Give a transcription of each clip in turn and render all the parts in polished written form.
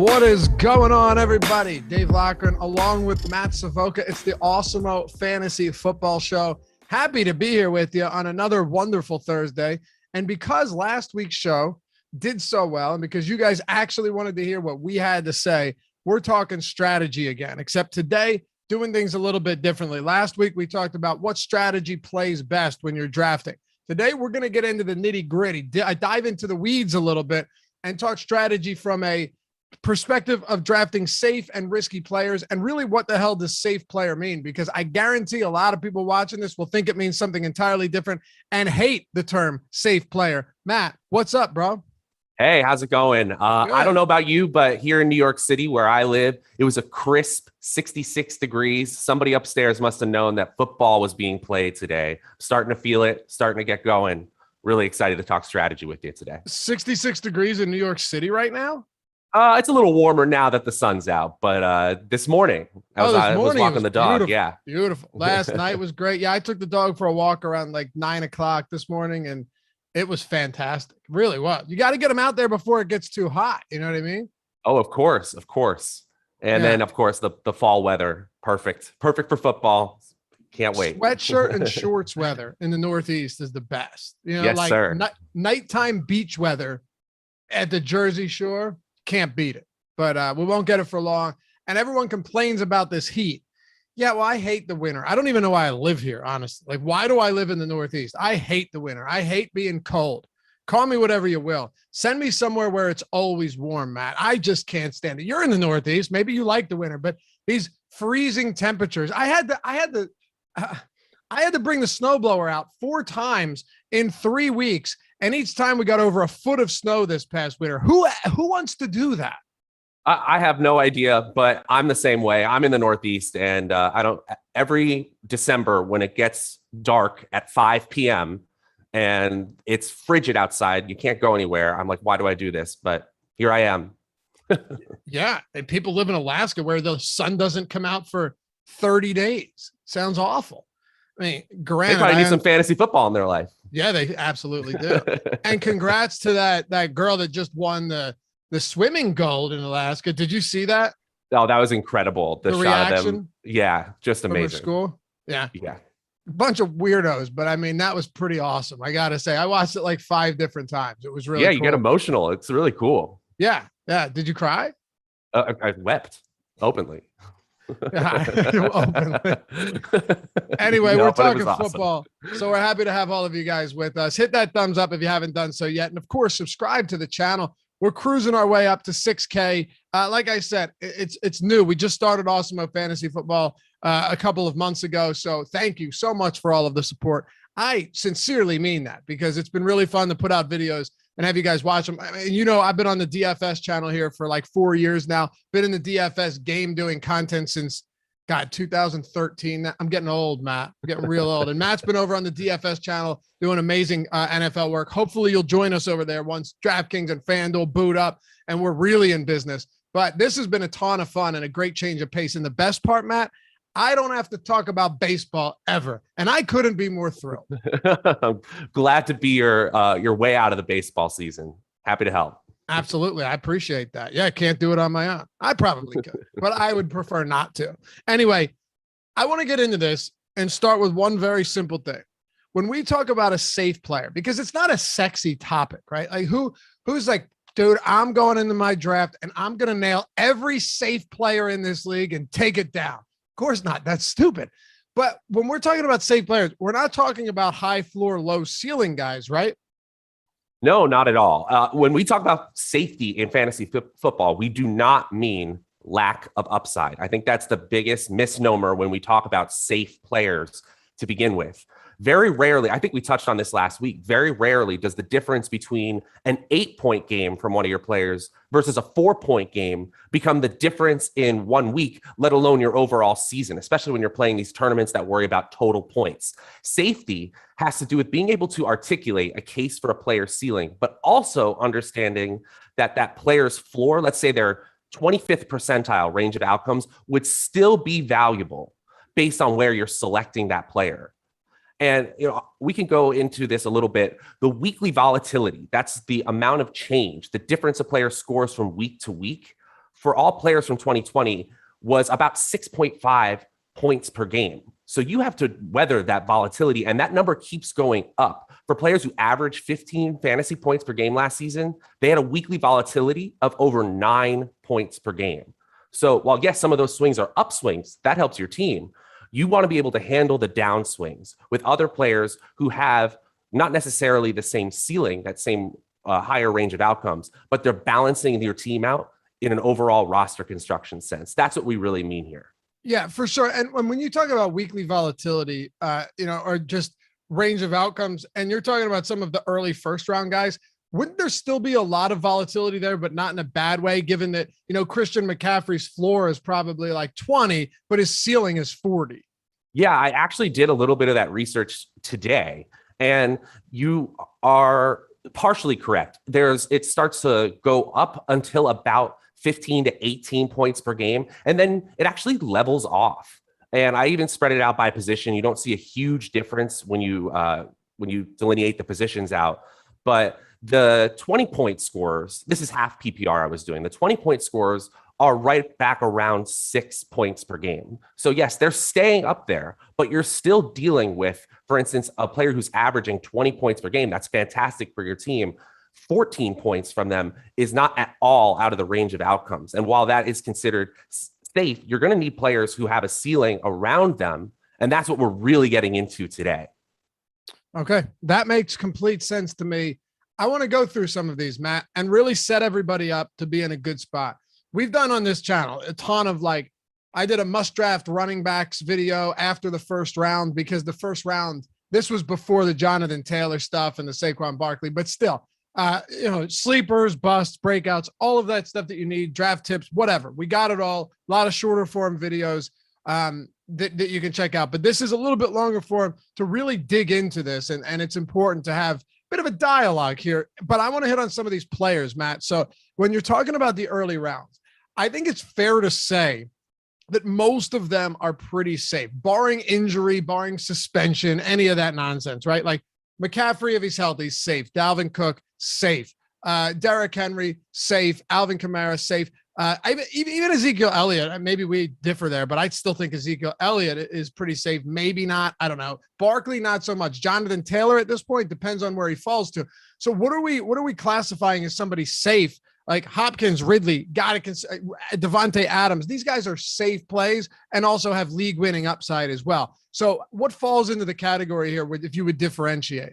What is going on, everybody? Dave Loughran along with Matt Savoca. It's the Awesemo Fantasy Football Show. Happy to be here with you on another wonderful Thursday. And because last week's show did so well, and because you guys actually wanted to hear what we had to say, we're talking strategy again, except today, doing things a little bit differently. Last week, we talked about what strategy plays best when you're drafting. Today, we're going to get into the nitty gritty. I dive into the weeds a little bit and talk strategy from a perspective of drafting safe and risky players. And really, what the hell does safe player mean? Because I guarantee a lot of people watching this will think it means something entirely different and hate the term safe player. Matt, what's up, bro? Hey, how's it going? I don't know about you, but here in New York City where I live, it was a crisp 66 degrees. Somebody upstairs must have known that football was being played today. Starting to feel it, starting to get going. Really excited to talk strategy with you today. 66 degrees in New York City right now? It's a little warmer now that the sun's out, but this morning I was walking the dog. Beautiful, yeah. Beautiful. Last night was great. Yeah, I took the dog for a walk around like 9 o'clock this morning, and it was fantastic. Really was. You got to get them out there before it gets too hot. You know what I mean? Oh, of course. And then, of course, the fall weather. Perfect for football. Can't wait. Sweatshirt and shorts weather in the Northeast is the best. You know, yes, like sir. Nighttime beach weather at the Jersey Shore. Can't beat it, but we won't get it for long. And everyone complains about this heat. Yeah, well, I hate the winter. I don't even know why I live here, honestly. Like, why do I live in the Northeast? I hate the winter. I hate being cold. Call me whatever you will. Send me somewhere where it's always warm, Matt. I just can't stand it. You're in the Northeast. Maybe you like the winter, but these freezing temperatures. I had to bring the snowblower out 4 times in 3 weeks. And each time we got over a foot of snow this past winter. Who wants to do that? I have no idea, but I'm the same way. I'm in the Northeast, and every December when it gets dark at 5 p.m. and it's frigid outside, you can't go anywhere. I'm like, why do I do this? But here I am. Yeah. And people live in Alaska where the sun doesn't come out for 30 days. Sounds awful. I mean, granted, they probably need some fantasy football in their life. Yeah, they absolutely do. And congrats to that girl that just won the swimming gold in Alaska. Did you see that? Oh, that was incredible. The shot reaction of them. Yeah, just amazing. From her school. Yeah. Yeah. A bunch of weirdos, but I mean, that was pretty awesome. I got to say, I watched it like 5 different times. It was really cool. You get emotional. It's really cool. Yeah. Yeah. Did you cry? I wept openly. Anyway, we're talking football, so we're happy to have all of you guys with us. Hit that thumbs up if you haven't done so yet, and of course subscribe to the channel. We're cruising our way up to 6K. Like I said, it's new. We just started Awesemo Fantasy Football a couple of months ago, so thank you so much for all of the support. I sincerely mean that, because it's been really fun to put out videos and have you guys watch them. I mean, you know, I've been on the DFS channel here for like 4 years now. Been in the DFS game doing content since, 2013. I'm getting old, Matt. I'm getting real old. And Matt's been over on the DFS channel doing amazing NFL work. Hopefully you'll join us over there once DraftKings and FanDuel boot up and we're really in business. But this has been a ton of fun and a great change of pace. And the best part, Matt, I don't have to talk about baseball ever, and I couldn't be more thrilled. I'm glad to be your way out of the baseball season. Happy to help. Absolutely. I appreciate that. Yeah, I can't do it on my own. I probably could, but I would prefer not to. Anyway, I want to get into this and start with one very simple thing. When we talk about a safe player, because it's not a sexy topic, right? Like who's like, dude, I'm going into my draft and I'm going to nail every safe player in this league and take it down. Of course not. That's stupid. But when we're talking about safe players, we're not talking about high floor, low ceiling guys, right? No, not at all. When we talk about safety in fantasy football, we do not mean lack of upside. I think that's the biggest misnomer when we talk about safe players to begin with. Very rarely, I think we touched on this last week, very rarely does the difference between an 8-point game from one of your players versus a 4-point game become the difference in 1 week, let alone your overall season, especially when you're playing these tournaments that worry about total points. Safety has to do with being able to articulate a case for a player's ceiling, but also understanding that that player's floor, let's say their 25th percentile range of outcomes, would still be valuable based on where you're selecting that player. And, you know, we can go into this a little bit. The weekly volatility, that's the amount of change, the difference a player scores from week to week for all players from 2020 was about 6.5 points per game. So you have to weather that volatility, and that number keeps going up. For players who averaged 15 fantasy points per game last season, they had a weekly volatility of over 9 points per game. So while, yes, some of those swings are upswings, that helps your team. You want to be able to handle the downswings with other players who have not necessarily the same ceiling, that same higher range of outcomes, but they're balancing your team out in an overall roster construction sense. That's what we really mean here. Yeah, for sure. And when you talk about weekly volatility, or just range of outcomes, and you're talking about some of the early first round guys, wouldn't there still be a lot of volatility there, but not in a bad way, given that, Christian McCaffrey's floor is probably like 20, but his ceiling is 40? Yeah, I actually did a little bit of that research today, and you are partially correct. It starts to go up until about 15 to 18 points per game, and then it actually levels off. And I even spread it out by position. You don't see a huge difference when you delineate the positions out, but the 20-point scorers, this is half PPR I was doing. The 20-point scorers are right back around 6 points per game. So yes, they're staying up there, but you're still dealing with, for instance, a player who's averaging 20 points per game. That's fantastic for your team. 14 points from them is not at all out of the range of outcomes. And while that is considered safe, you're going to need players who have a ceiling around them. And that's what we're really getting into today. Okay. That makes complete sense to me. I want to go through some of these, Matt, and really set everybody up to be in a good spot. We've done on this channel a ton of I did a must draft running backs video after the first round, because the first round, this was before the Jonathan Taylor stuff and the Saquon Barkley, but still, sleepers, busts, breakouts, all of that stuff that you need, draft tips, whatever. We got it all. A lot of shorter form videos that you can check out, but this is a little bit longer form to really dig into this. And it's important to have bit of a dialogue here, but I want to hit on some of these players, Matt. So when you're talking about the early rounds, I think it's fair to say that most of them are pretty safe, barring injury, barring suspension, any of that nonsense, right? Like McCaffrey, if he's healthy, safe. Dalvin Cook, safe. Derrick Henry, safe. Alvin Kamara, safe. Even Ezekiel Elliott, maybe we differ there, but I still think Ezekiel Elliott is pretty safe. Maybe not. I don't know. Barkley, not so much. Jonathan Taylor at this point depends on where he falls to. So what are we classifying as somebody safe? Like Hopkins, Ridley, Devontae Adams. These guys are safe plays and also have league winning upside as well. So what falls into the category here if you would differentiate?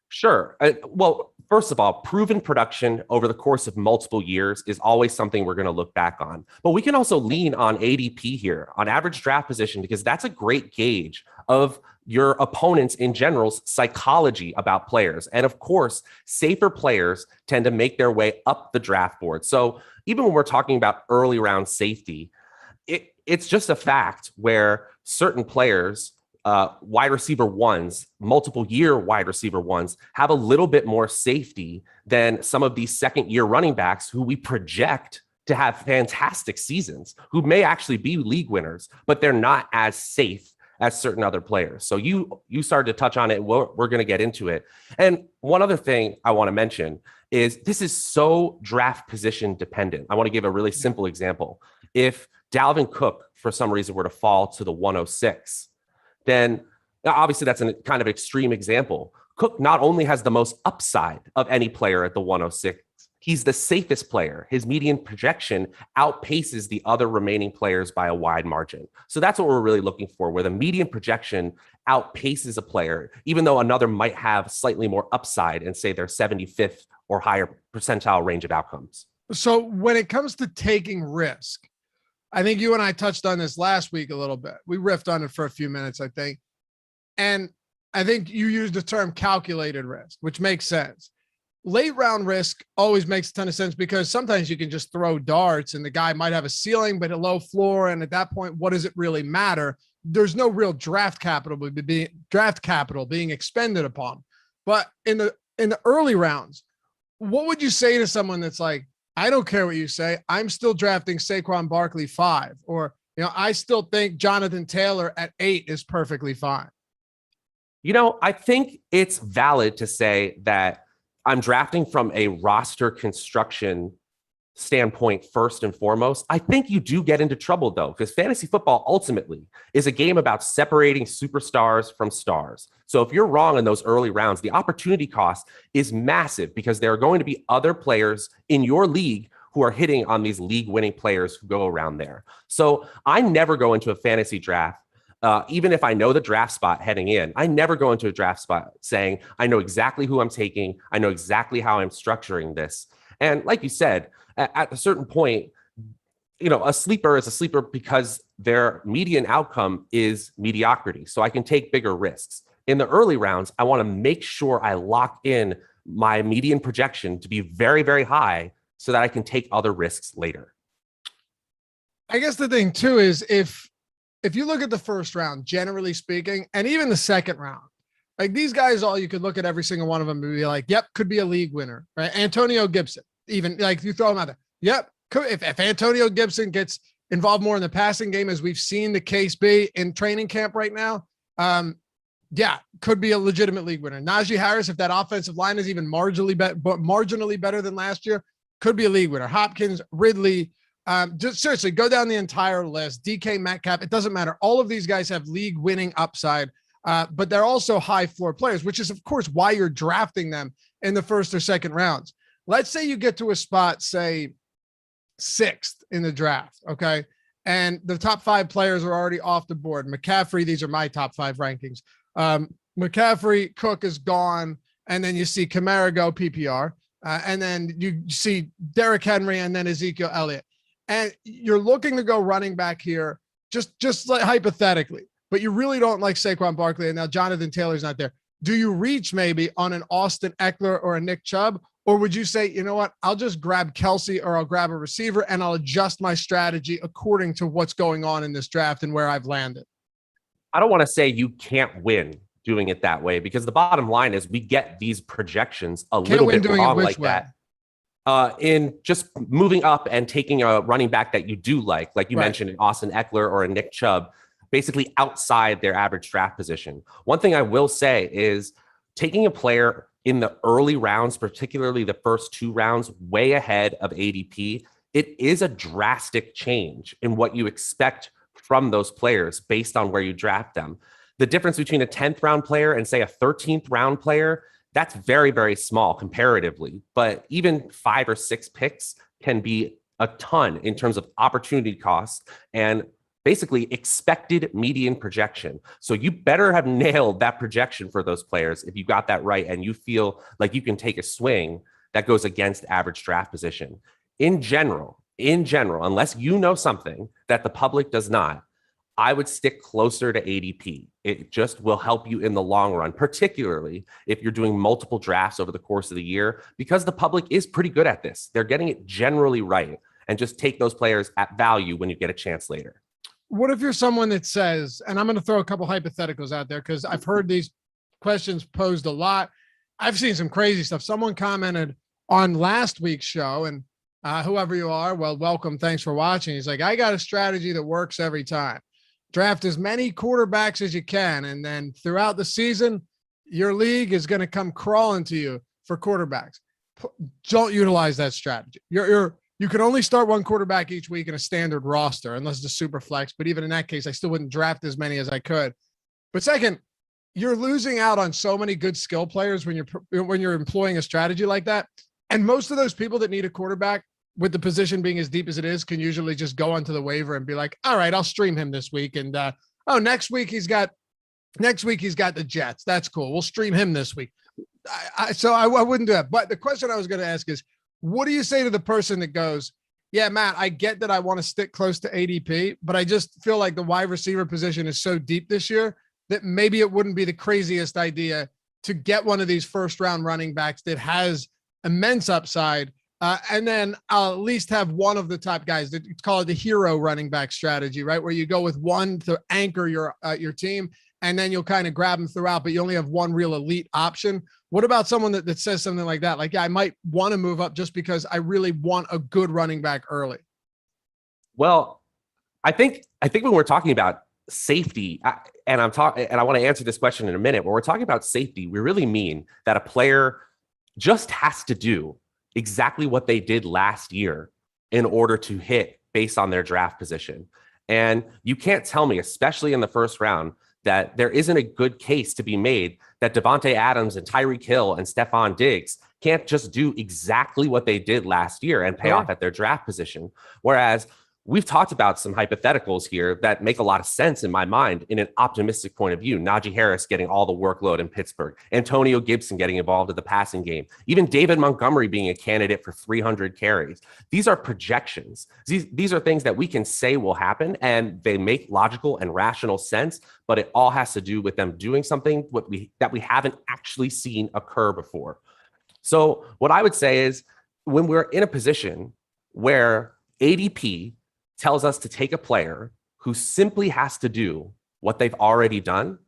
Sure. Well, first of all, proven production over the course of multiple years is always something we're going to look back on. But we can also lean on ADP here, on average draft position, because that's a great gauge of your opponents in general's psychology about players. And of course, safer players tend to make their way up the draft board. So even when we're talking about early round safety, it's just a fact where certain players, wide receiver ones, multiple year wide receiver ones, have a little bit more safety than some of these second year running backs who we project to have fantastic seasons, who may actually be league winners, but they're not as safe as certain other players. So you started to touch on it. We're going to get into it. And one other thing I want to mention is this is so draft position dependent. I want to give a really simple example. If Dalvin Cook, for some reason, were to fall to the 106, then obviously that's a kind of extreme example. Cook not only has the most upside of any player at the 106, he's the safest player. His median projection outpaces the other remaining players by a wide margin. So that's what we're really looking for, where the median projection outpaces a player, even though another might have slightly more upside and say their 75th or higher percentile range of outcomes. So when it comes to taking risk, I think you and I touched on this last week a little bit. We riffed on it for a few minutes, I think. And I think you used the term calculated risk, which makes sense. Late round risk always makes a ton of sense, because sometimes you can just throw darts and the guy might have a ceiling, but a low floor. And at that point, what does it really matter? There's no real draft capital being expended upon. But in the early rounds, what would you say to someone that's like, I don't care what you say, I'm still drafting Saquon Barkley 5, or, I still think Jonathan Taylor at 8 is perfectly fine? I think it's valid to say that I'm drafting from a roster construction standpoint first and foremost, I think you do get into trouble though, because fantasy football ultimately is a game about separating superstars from stars. So if you're wrong in those early rounds, the opportunity cost is massive because there are going to be other players in your league who are hitting on these league winning players who go around there. So I never go into a fantasy draft. Even if I know the draft spot heading in, I never go into a draft spot saying, I know exactly who I'm taking. I know exactly how I'm structuring this. And like you said, at a certain point, a sleeper is a sleeper because their median outcome is mediocrity. So I can take bigger risks. In the early rounds, I want to make sure I lock in my median projection to be very, very high so that I can take other risks later. I guess the thing too is if you look at the first round, generally speaking, and even the second round, like these guys, you could look at every single one of them and be like, yep, could be a league winner, right? Antonio Gibson, even like you throw him out there. Yep. If Antonio Gibson gets involved more in the passing game, as we've seen the case be in training camp right now, could be a legitimate league winner. Najee Harris, if that offensive line is even marginally better than last year, could be a league winner. Hopkins, Ridley, just seriously go down the entire list. DK Metcalf, it doesn't matter. All of these guys have league winning upside, but they're also high floor players, which is of course why you're drafting them in the first or second rounds. Let's say you get to a spot, say 6th in the draft. Okay. And the top 5 players are already off the board. McCaffrey, these are my top 5 rankings. McCaffrey, Cook is gone. And then you see Kamara go PPR. And then you see Derrick Henry and then Ezekiel Elliott. And you're looking to go running back here, just like hypothetically, but you really don't like Saquon Barkley. And now Jonathan Taylor's not there. Do you reach maybe on an Austin Eckler or a Nick Chubb? Or would you say, you know what, I'll just grab Kelsey or I'll grab a receiver and I'll adjust my strategy according to what's going on in this draft and where I've landed? I don't want to say you can't win doing it that way, because the bottom line is we get these projections a little bit wrong like that. In just moving up and taking a running back that you do like you mentioned, an Austin Eckler or a Nick Chubb, basically outside their average draft position. One thing I will say is taking a player in the early rounds, particularly the first 2 rounds, way ahead of ADP, it is a drastic change in what you expect from those players based on where you draft them. The difference between a 10th round player and say a 13th round player, that's very, very small comparatively, but even 5 or 6 picks can be a ton in terms of opportunity costs and basically expected median projection. So you better have nailed that projection for those players if you got that right and you feel like you can take a swing that goes against average draft position. In general, unless you know something that the public does not, I would stick closer to ADP. It just will help you in the long run, particularly if you're doing multiple drafts over the course of the year, because the public is pretty good at this. They're getting it generally right, and just take those players at value when you get a chance later. What if you're someone that says, and I'm going to throw a couple hypotheticals out there because I've heard these questions posed a lot. I've seen some crazy stuff. Someone commented on last week's show, and whoever you are, well, welcome. Thanks for watching. He's like, I got a strategy that works every time. Draft as many quarterbacks as you can. And then throughout the season, your league is going to come crawling to you for quarterbacks. Don't utilize that strategy. You can only start one quarterback each week in a standard roster, unless it's a super flex. But even in that case, I still wouldn't draft as many as I could. But second, you're losing out on so many good skill players when you're employing a strategy like that. And most of those people that need a quarterback, with the position being as deep as it is, can usually just go onto the waiver and be like, all right, I'll stream him this week. And next week he's got the Jets. That's cool. We'll stream him this week. So I wouldn't do that. But the question I was going to ask is, what do you say to the person that goes, yeah, Matt, I get that I want to stick close to ADP, but I just feel like the wide receiver position is so deep this year that maybe it wouldn't be the craziest idea to get one of these first round running backs that has immense upside. And then I'll at least have one of the top guys. It's called the hero running back strategy, right? Where you go with one to anchor your team, and then you'll kind of grab them throughout, but you only have one real elite option. What about someone that says something like that? Like, yeah, I might want to move up just because I really want a good running back early. Well, I think when we're talking about safety, and I want to answer this question in a minute, when we're talking about safety, we really mean that a player just has to do exactly what they did last year in order to hit based on their draft position. And you can't tell me, especially in the first round, that there isn't a good case to be made that Devontae Adams and Tyreek Hill and Stephon Diggs can't just do exactly what they did last year and pay off at their draft position. Whereas we've talked about some hypotheticals here that make a lot of sense in my mind in an optimistic point of view. Najee Harris getting all the workload in Pittsburgh, Antonio Gibson getting involved in the passing game, even David Montgomery being a candidate for 300 carries. These are projections. These are things that we can say will happen, and they make logical and rational sense, but it all has to do with them doing something that we haven't actually seen occur before. So what I would say is, when we're in a position where ADP tells us to take a player who simply has to do what they've already done,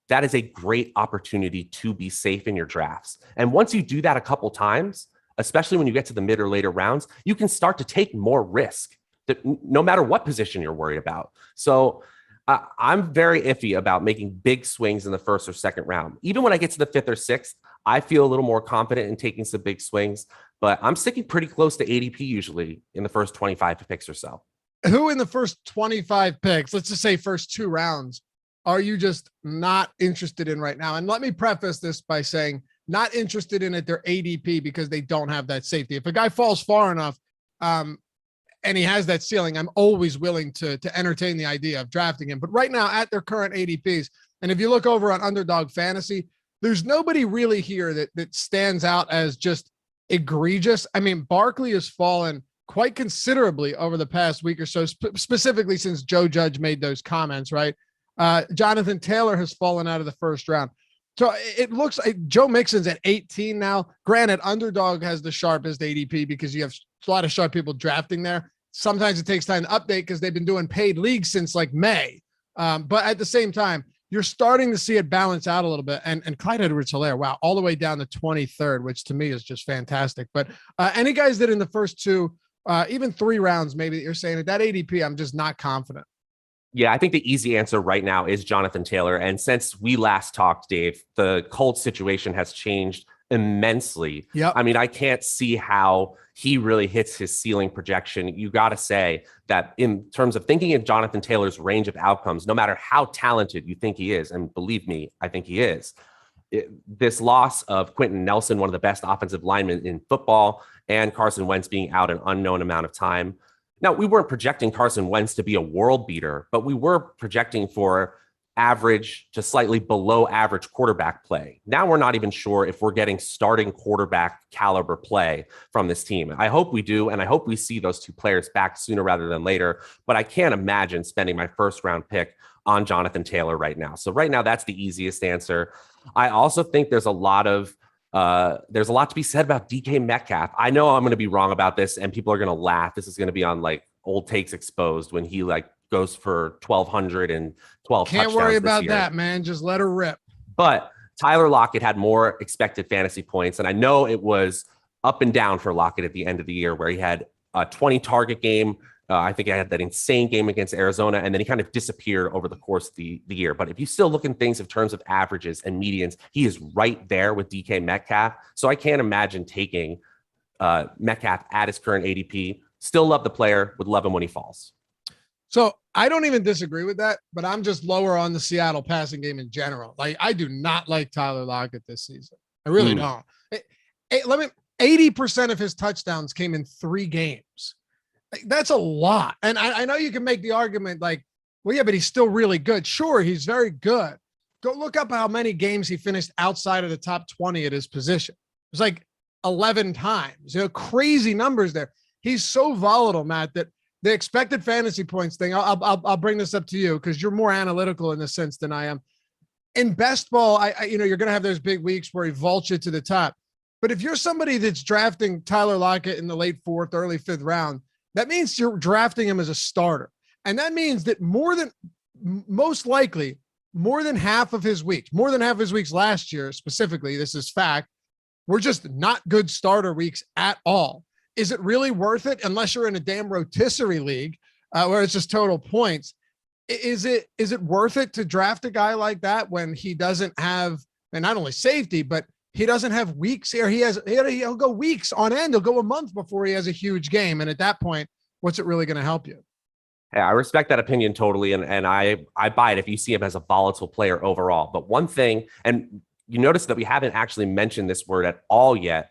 that is a great opportunity to be safe in your drafts. And once you do that a couple times, especially when you get to the mid or later rounds, you can start to take more risk, that no matter what position you're worried about. So I'm very iffy about making big swings in the first or second round. Even when I get to the fifth or sixth, I feel a little more confident in taking some big swings, but I'm sticking pretty close to ADP usually in the first 25 picks or so. Who in the first 25 picks, let's just say first 2 rounds, are you just not interested in right now? And let me preface this by saying not interested in at their ADP because they don't have that safety. If a guy falls far enough and he has that ceiling, I'm always willing to entertain the idea of drafting him. But right now at their current ADPs, and if you look over on Underdog Fantasy, there's nobody really here that stands out as just egregious. I mean, Barkley has fallen quite considerably over the past week or so, specifically since Joe Judge made those comments, right? Jonathan Taylor has fallen out of the first round. So it looks like Joe Mixon's at 18 now. Granted, Underdog has the sharpest ADP because you have a lot of sharp people drafting there. Sometimes it takes time to update because they've been doing paid leagues since like May. But at the same time, you're starting to see it balance out a little bit. And Clyde Edwards-Helaire, wow, all the way down to 23rd, which to me is just fantastic. But any guys that in the first 2, even 3 rounds, maybe that you're saying at that ADP, I'm just not confident. Yeah, I think the easy answer right now is Jonathan Taylor. And since we last talked, Dave, the Colts situation has changed immensely. Yep. I mean, I can't see how he really hits his ceiling projection. You got to say that in terms of thinking of Jonathan Taylor's range of outcomes, no matter how talented you think he is, and believe me, I think he is, this loss of Quentin Nelson, one of the best offensive linemen in football, and Carson Wentz being out an unknown amount of time. Now, we weren't projecting Carson Wentz to be a world beater, but we were projecting for average to slightly below average quarterback play. Now we're not even sure if we're getting starting quarterback caliber play from this team. I hope we do, and I hope we see those 2 players back sooner rather than later, but I can't imagine spending my first round pick on Jonathan Taylor right now. So right now, that's the easiest answer. I also think there's a lot to be said about DK Metcalf. I know I'm going to be wrong about this and people are going to laugh. This is going to be on like Old Takes Exposed when he like goes for 1,212 touchdowns. Can't worry about that, man. Just let her rip. But Tyler Lockett had more expected fantasy points. And I know it was up and down for Lockett at the end of the year where he had a 20 target game. I think I had that insane game against Arizona, and then he kind of disappeared over the course of the year. But if you still look in things in terms of averages and medians, he is right there with DK Metcalf. So I can't imagine taking Metcalf at his current ADP. Still love the player, would love him when he falls. So I don't even disagree with that, but I'm just lower on the Seattle passing game in general. Like, I do not like Tyler Lockett this season. I really don't. 80% of his touchdowns came in 3 games. That's a lot. And I know you can make the argument like, well, yeah, but he's still really good. Sure, he's very good. Go look up how many games he finished outside of the top 20 at his position. It was like 11 times. Crazy numbers there. He's so volatile, Matt, that the expected fantasy points thing, I'll bring this up to you because you're more analytical in this sense than I am. In best ball, you're going to have those big weeks where he vaults you to the top. But if you're somebody that's drafting Tyler Lockett in the late 4th, early 5th round, that means you're drafting him as a starter. And that means that most likely, more than half of his weeks last year, specifically, this is fact, were just not good starter weeks at all. Is it really worth it? Unless you're in a damn rotisserie league where it's just total points. Is it worth it to draft a guy like that when he doesn't have, and not only safety, but he doesn't have weeks here. He'll go weeks on end. He'll go a month before he has a huge game. And at that point, what's it really going to help you? Yeah, I respect that opinion totally. And I buy it if you see him as a volatile player overall. But one thing, and you notice that we haven't actually mentioned this word at all yet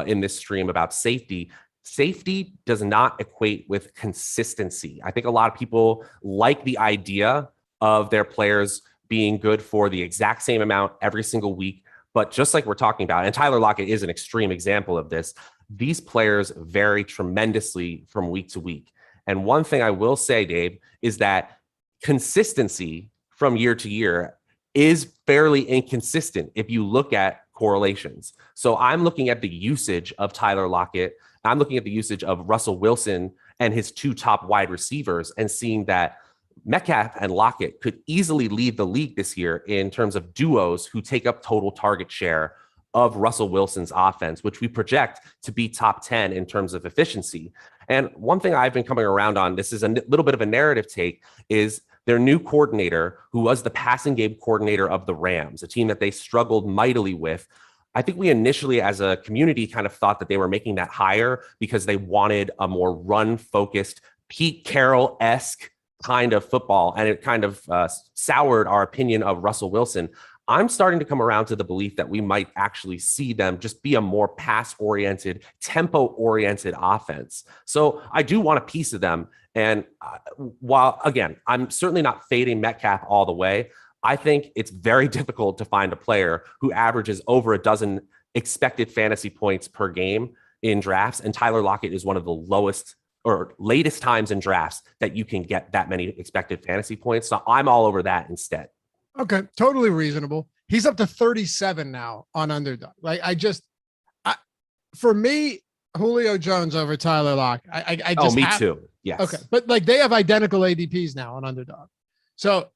in this stream about safety. Safety does not equate with consistency. I think a lot of people like the idea of their players being good for the exact same amount every single week. But just like we're talking about, and Tyler Lockett is an extreme example of this, these players vary tremendously from week to week. And one thing I will say, Dave, is that consistency from year to year is fairly inconsistent if you look at correlations. So I'm looking at the usage of Tyler Lockett. I'm looking at the usage of Russell Wilson and his two top wide receivers and seeing that Metcalf and Lockett could easily lead the league this year in terms of duos who take up total target share of Russell Wilson's offense, which we project to be top 10 in terms of efficiency. And one thing I've been coming around on, this is a little bit of a narrative take, is their new coordinator, who was the passing game coordinator of the Rams, a team that they struggled mightily with. I think we initially as a community kind of thought that they were making that hire because they wanted a more run-focused, Pete Carroll-esque kind of football, and it kind of soured our opinion of Russell Wilson. I'm starting to come around to the belief that we might actually see them just be a more pass-oriented, tempo-oriented offense. So I do want a piece of them. And while, again, I'm certainly not fading Metcalf all the way, I think it's very difficult to find a player who averages over a dozen expected fantasy points per game in drafts. And Tyler Lockett is one of the lowest or latest times in drafts that you can get that many expected fantasy points. So I'm all over that instead. Okay. Totally reasonable. He's up to 37 now on Underdog. Like for me, Julio Jones over Tyler Lockett. I just me too. Yes. Okay. But like they have identical ADPs now on Underdog. So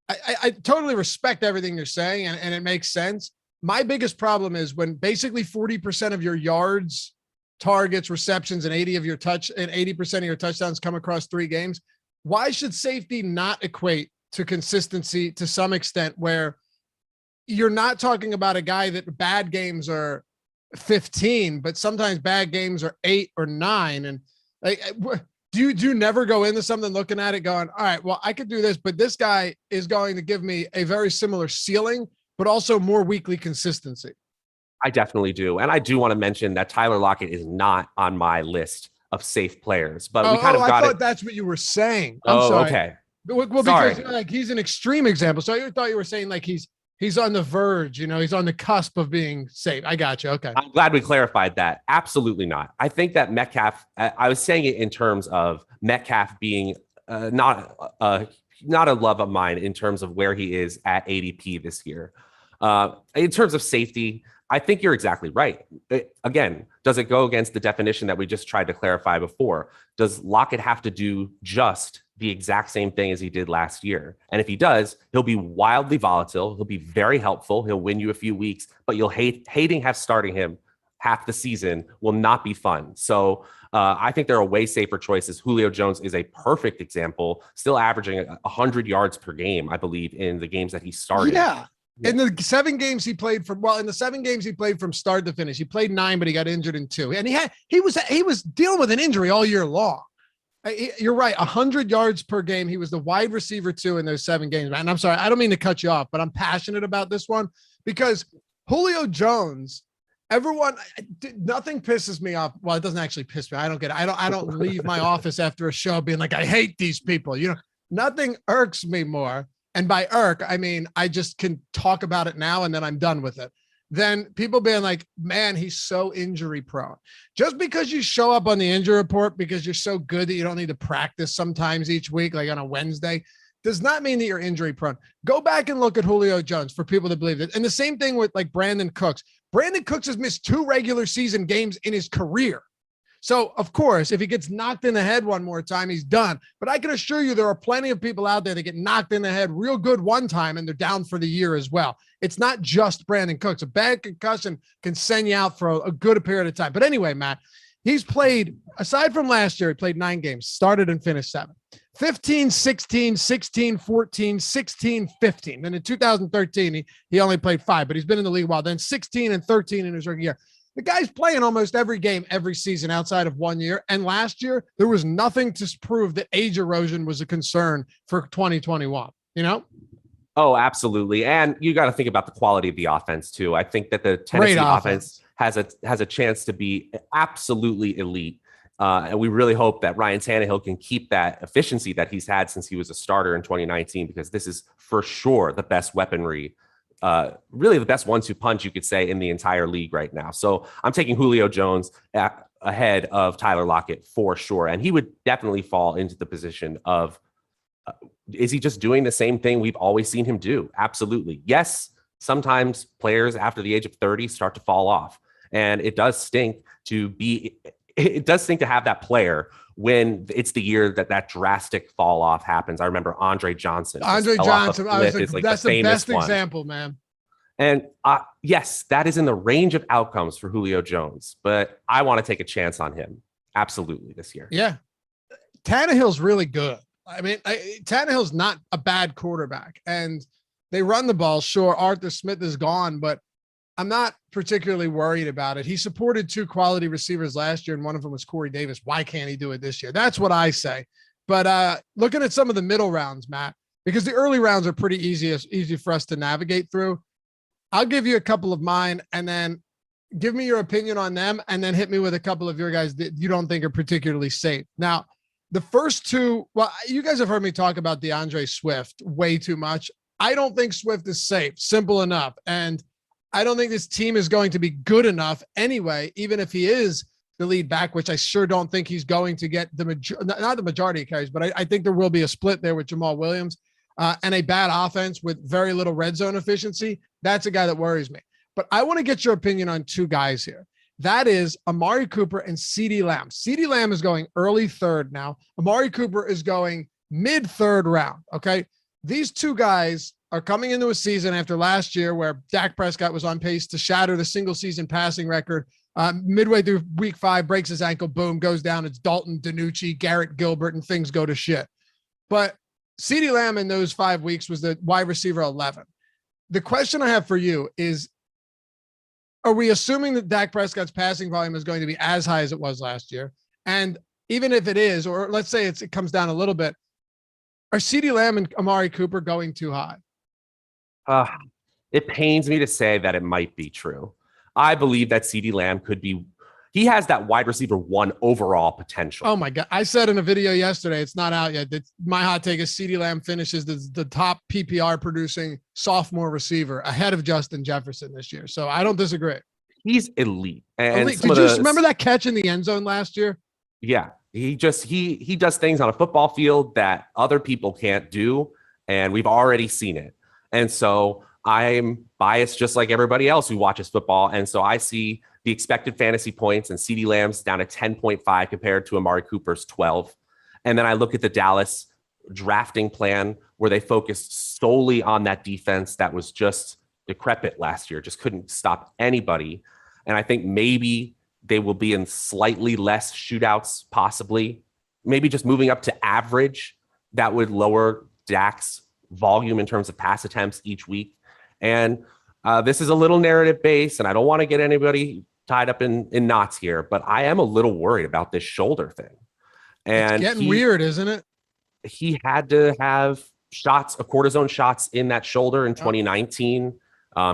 I totally respect everything you're saying and it makes sense. My biggest problem is when basically 40% of your yards, targets, receptions, and 80% of your touchdowns come across 3 games. Why should safety not equate to consistency to some extent where you're not talking about a guy that bad games are 15, but sometimes bad games are 8 or 9. And like, do you never go into something looking at it going, all right, well, I could do this, but this guy is going to give me a very similar ceiling, but also more weekly consistency? I definitely do. And I do want to mention that Tyler Lockett is not on my list of safe players, but we kind of got I thought that's what you were saying. I'm sorry. Okay. Well, because like he's an extreme example. So I thought you were saying like he's on the verge, he's on the cusp of being safe. I got you. Okay. I'm glad we clarified that. Absolutely not. I think that Metcalf, I was saying it in terms of Metcalf being not a love of mine in terms of where he is at ADP this year. In terms of safety, I think you're exactly right. Again, does it go against the definition that we just tried to clarify before? Does Lockett have to do just the exact same thing as he did last year? And if he does, he'll be wildly volatile. He'll be very helpful. He'll win you a few weeks, but you'll hating starting him half the season will not be fun. So I think there are way safer choices. Julio Jones is a perfect example, still averaging 100 yards per game, I believe, in the games that he started. Yeah. In the 7 games he played from start to finish, he played 9, but he got injured in 2. And he was dealing with an injury all year long. You're right. 100 yards per game. He was the wide receiver 2 in those 7 games. And I'm sorry, I don't mean to cut you off, but I'm passionate about this one because Julio Jones, nothing pisses me off. Well, it doesn't actually piss me. I don't get it. I don't leave my office after a show being like, I hate these people. Nothing irks me more. And by irk, I mean, I just can talk about it now and then I'm done with it. Then people being like, man, he's so injury prone. Just because you show up on the injury report because you're so good that you don't need to practice sometimes each week, like on a Wednesday, does not mean that you're injury prone. Go back and look at Julio Jones for people that believe it. And the same thing with like Brandon Cooks. Brandon Cooks has missed 2 regular season games in his career. So, of course, if he gets knocked in the head one more time, he's done. But I can assure you there are plenty of people out there that get knocked in the head real good one time and they're down for the year as well. It's not just Brandon Cooks. A bad concussion can send you out for a good period of time. But anyway, Matt, he's played, aside from last year, he played 9 games, started and finished 7. 15, 16, 16, 14, 16, 15. And in 2013, he only played 5, but he's been in the league a while. Then 16 and 13 in his rookie year. The guy's playing almost every game, every season outside of 1 year. And last year, there was nothing to prove that age erosion was a concern for 2021, you know? Oh, absolutely. And you got to think about the quality of the offense too. I think that the Tennessee offense has a chance to be absolutely elite. And we really hope that Ryan Tannehill can keep that efficiency that he's had since he was a starter in 2019, because this is for sure the best weaponry, really the best 1-2 punch you could say in the entire league right now. So I'm taking Julio Jones ahead of Tyler Lockett for sure. And he would definitely fall into the position of, is he just doing the same thing we've always seen him do? Absolutely. Yes, sometimes players after the age of 30 start to fall off. And it does stink to have that player when it's the year that drastic fall off happens. I remember Andre Johnson. That's the best example, man. And yes, that is in the range of outcomes for Julio Jones, but I want to take a chance on him. Absolutely this year. Yeah. Tannehill's really good. I mean, Tannehill's not a bad quarterback, and they run the ball. Sure, Arthur Smith is gone, but I'm not particularly worried about it. He supported 2 quality receivers last year, and one of them was Corey Davis. Why can't he do it this year? That's what I say. But looking at some of the middle rounds, Matt, because the early rounds are pretty easy for us to navigate through. I'll give you a couple of mine, and then give me your opinion on them, and then hit me with a couple of your guys that you don't think are particularly safe. Now, the first 2, well, you guys have heard me talk about DeAndre Swift way too much. I don't think Swift is safe. Simple enough. And I don't think this team is going to be good enough anyway, even if he is the lead back, which I sure don't think he's going to get not the majority of carries, but I think there will be a split there with Jamal Williams and a bad offense with very little red zone efficiency. That's a guy that worries me. But I want to get your opinion on 2 guys here. That is Amari Cooper and CeeDee Lamb. CeeDee Lamb is going early 3rd now. Amari Cooper is going mid 3rd round. Okay. These 2 guys are coming into a season after last year where Dak Prescott was on pace to shatter the single season passing record. Midway through week 5, breaks his ankle, boom, goes down. It's Dalton, DiNucci, Garrett Gilbert, and things go to shit. But CeeDee Lamb in those 5 weeks was the wide receiver 11. The question I have for you is, are we assuming that Dak Prescott's passing volume is going to be as high as it was last year? And even if it is, or let's say it comes down a little bit, are CeeDee Lamb and Amari Cooper going too high? It pains me to say that it might be true. I believe that CeeDee Lamb he has that wide receiver 1 overall potential. Oh my God. I said in a video yesterday, it's not out yet, that my hot take is CeeDee Lamb finishes the top PPR producing sophomore receiver ahead of Justin Jefferson this year. So I don't disagree. He's elite. And elite. Did you remember that catch in the end zone last year? Yeah. He does things on a football field that other people can't do. And we've already seen it. And so I'm biased just like everybody else who watches football. And so I see the expected fantasy points and CeeDee Lamb's down to 10.5 compared to Amari Cooper's 12. And then I look at the Dallas drafting plan where they focused solely on that defense that was just decrepit last year, just couldn't stop anybody. And I think maybe they will be in slightly less shootouts, possibly, maybe just moving up to average. That would lower Dak's volume in terms of pass attempts each week. And this is a little narrative based, and I don't want to get anybody tied up in knots here, but I am a little worried about this shoulder thing. And it's getting weird, isn't it? He had to have cortisone shots in that shoulder in 2019.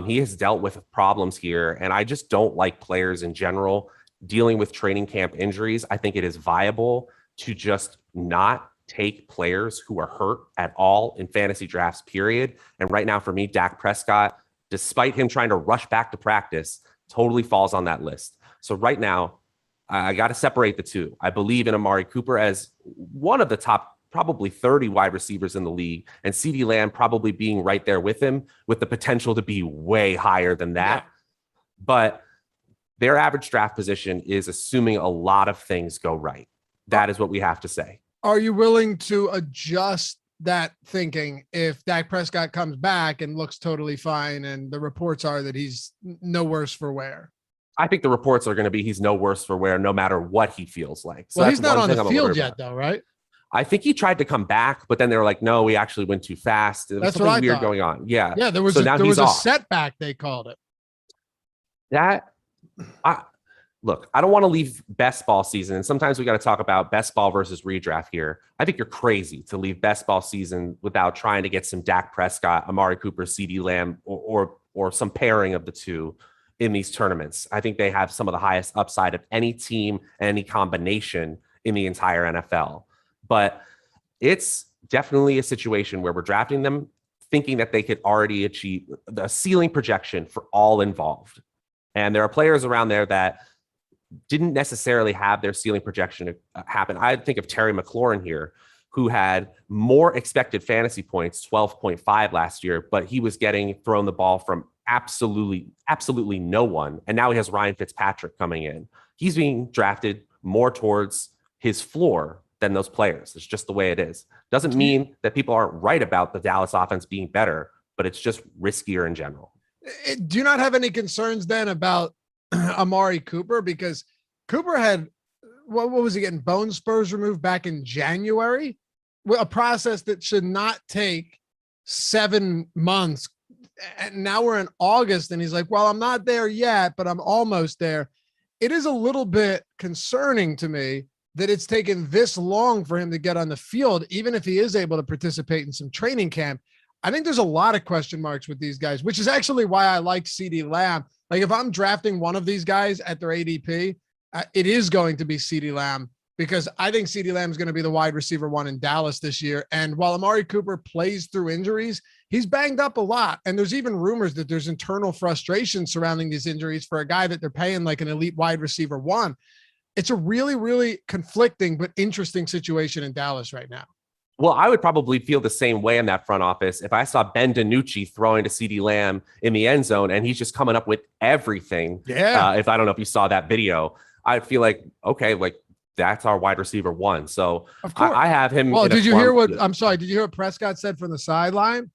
He has dealt with problems here, and I just don't like players in general dealing with training camp injuries. I think it is viable to just not take players who are hurt at all in fantasy drafts, period. And right now for me, Dak Prescott, despite him trying to rush back to practice, totally falls on that list. So right now, I got to separate the 2. I believe in Amari Cooper as one of the top probably 30 wide receivers in the league, and CeeDee Lamb probably being right there with him with the potential to be way higher than that. Yeah. But their average draft position is assuming a lot of things go right. That is what we have to say. Are you willing to adjust that thinking if Dak Prescott comes back and looks totally fine and the reports are that he's no worse for wear? I think the reports are going to be he's no worse for wear no matter what he feels like. So well, he's not on the field yet though, right? I think he tried to come back, but then they were like, no, we actually went too fast. There was something weird going on. Yeah. Yeah. There was a setback, they called it. Look, I don't want to leave best ball season. And sometimes we got to talk about best ball versus redraft here. I think you're crazy to leave best ball season without trying to get some Dak Prescott, Amari Cooper, CeeDee Lamb, or some pairing of the two in these tournaments. I think they have some of the highest upside of any team, any combination in the entire NFL. But it's definitely a situation where we're drafting them thinking that they could already achieve the ceiling projection for all involved. And there are players around there that didn't necessarily have their ceiling projection happen. I think of Terry McLaurin here, who had more expected fantasy points, 12.5 last year, but he was getting thrown the ball from absolutely no one. And now he has Ryan Fitzpatrick coming in. He's being drafted more towards his floor than those players. It's just the way it is. Doesn't mean that people aren't right about the Dallas offense being better, but it's just riskier in general. Do you not have any concerns then about Amari Cooper? Because Cooper had, what was he getting? Bone spurs removed back in January, a process that should not take 7 months. And now we're in August and he's like, well, I'm not there yet, but I'm almost there. It is a little bit concerning to me that it's taken this long for him to get on the field, even if he is able to participate in some training camp. I think there's a lot of question marks with these guys, which is actually why I like CeeDee Lamb. Like if I'm drafting one of these guys at their ADP, it is going to be CeeDee Lamb, because I think CeeDee Lamb is going to be the wide receiver one in Dallas this year. And while Amari Cooper plays through injuries, he's banged up a lot. And there's even rumors that there's internal frustration surrounding these injuries for a guy that they're paying like an elite wide receiver one. It's a really, really conflicting but interesting situation in Dallas right now. Well, I would probably feel the same way in that front office if I saw Ben DiNucci throwing to CeeDee Lamb in the end zone and he's just coming up with everything. Yeah. If I don't know if you saw that video, I'd feel like, okay, like that's our wide receiver one. So of course I have him. Well, did you hear what Prescott said from the sideline?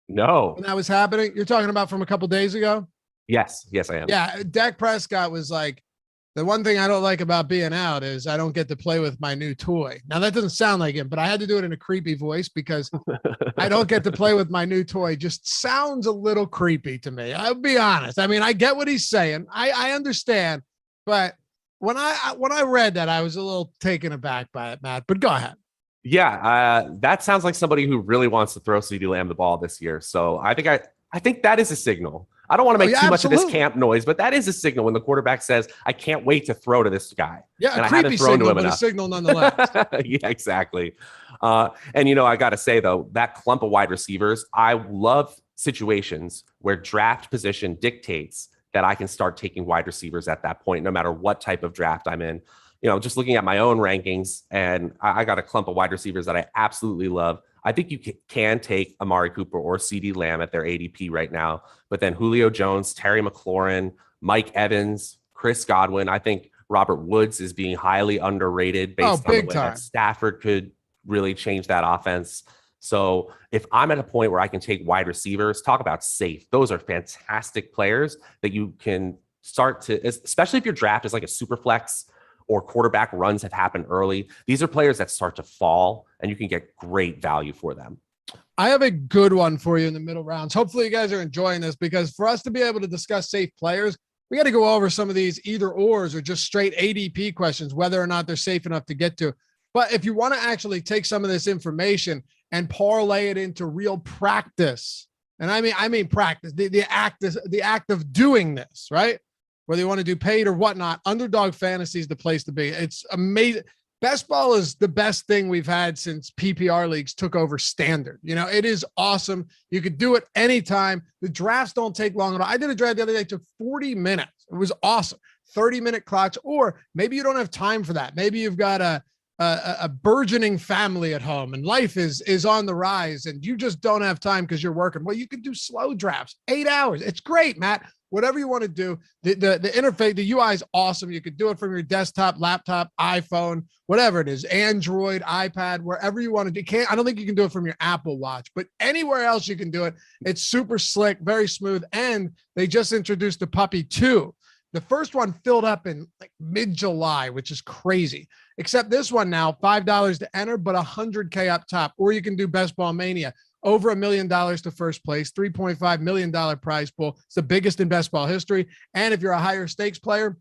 No. When that was happening? You're talking about from a couple days ago? Yes, I am. Yeah. Dak Prescott was like, the one thing I don't like about being out is I don't get to play with my new toy. Now that doesn't sound like him, but I had to do it in a creepy voice because I don't get to play with my new toy. Just sounds a little creepy to me. I'll be honest. I mean, I get what he's saying. I understand, but when I read that, I was a little taken aback by it, Matt, but go ahead. Yeah. That sounds like somebody who really wants to throw CeeDee Lamb the ball this year. So I think that is a signal. I don't want to make too much of this camp noise, but that is a signal when the quarterback says, I can't wait to throw to this guy. Yeah, and a creepy signal, but a signal nonetheless. Yeah, exactly. And, I got to say, though, that clump of wide receivers, I love situations where draft position dictates that I can start taking wide receivers at that point, no matter what type of draft I'm in. Just looking at my own rankings, and I got a clump of wide receivers that I absolutely love. I think you can take Amari Cooper or CeeDee Lamb at their ADP right now, but then Julio Jones, Terry McLaurin, Mike Evans, Chris Godwin. I think Robert Woods is being highly underrated based on the way that Stafford could really change that offense. So if I'm at a point where I can take wide receivers, talk about safe. Those are fantastic players that you can start to, especially if your draft is like a super flex or quarterback runs have happened early. These are players that start to fall and you can get great value for them. I have a good one for you in the middle rounds. Hopefully you guys are enjoying this, because for us to be able to discuss safe players, we got to go over some of these either ors or just straight ADP questions, whether or not they're safe enough to get to. But if you want to actually take some of this information and parlay it into real practice, and I mean practice, the act of doing this, right? Whether you want to do paid or whatnot, Underdog Fantasy is the place to be. It's amazing. Best ball is the best thing we've had since PPR leagues took over standard. It is awesome. You could do it anytime. The drafts don't take long at all. I did a draft the other day. It took 40 minutes. It was awesome. 30-minute clocks, or maybe you don't have time for that. Maybe you've got a burgeoning family at home and life is on the rise and you just don't have time because you're working. Well, you can do slow drafts, 8 hours. It's great, Matt. Whatever you want to do. The interface, the UI is awesome. You could do it from your desktop, laptop, iPhone, whatever it is, Android, iPad, wherever you want to do. I don't think you can do it from your Apple Watch, but anywhere else you can do it. It's super slick, very smooth. And they just introduced the Puppy 2. The first one filled up in like mid-July, which is crazy. Except this one now, $5 to enter, but $100K up top. Or you can do Best Ball Mania. Over $1 million to first place, $3.5 million prize pool. It's the biggest in best ball history. And if you're a higher stakes player,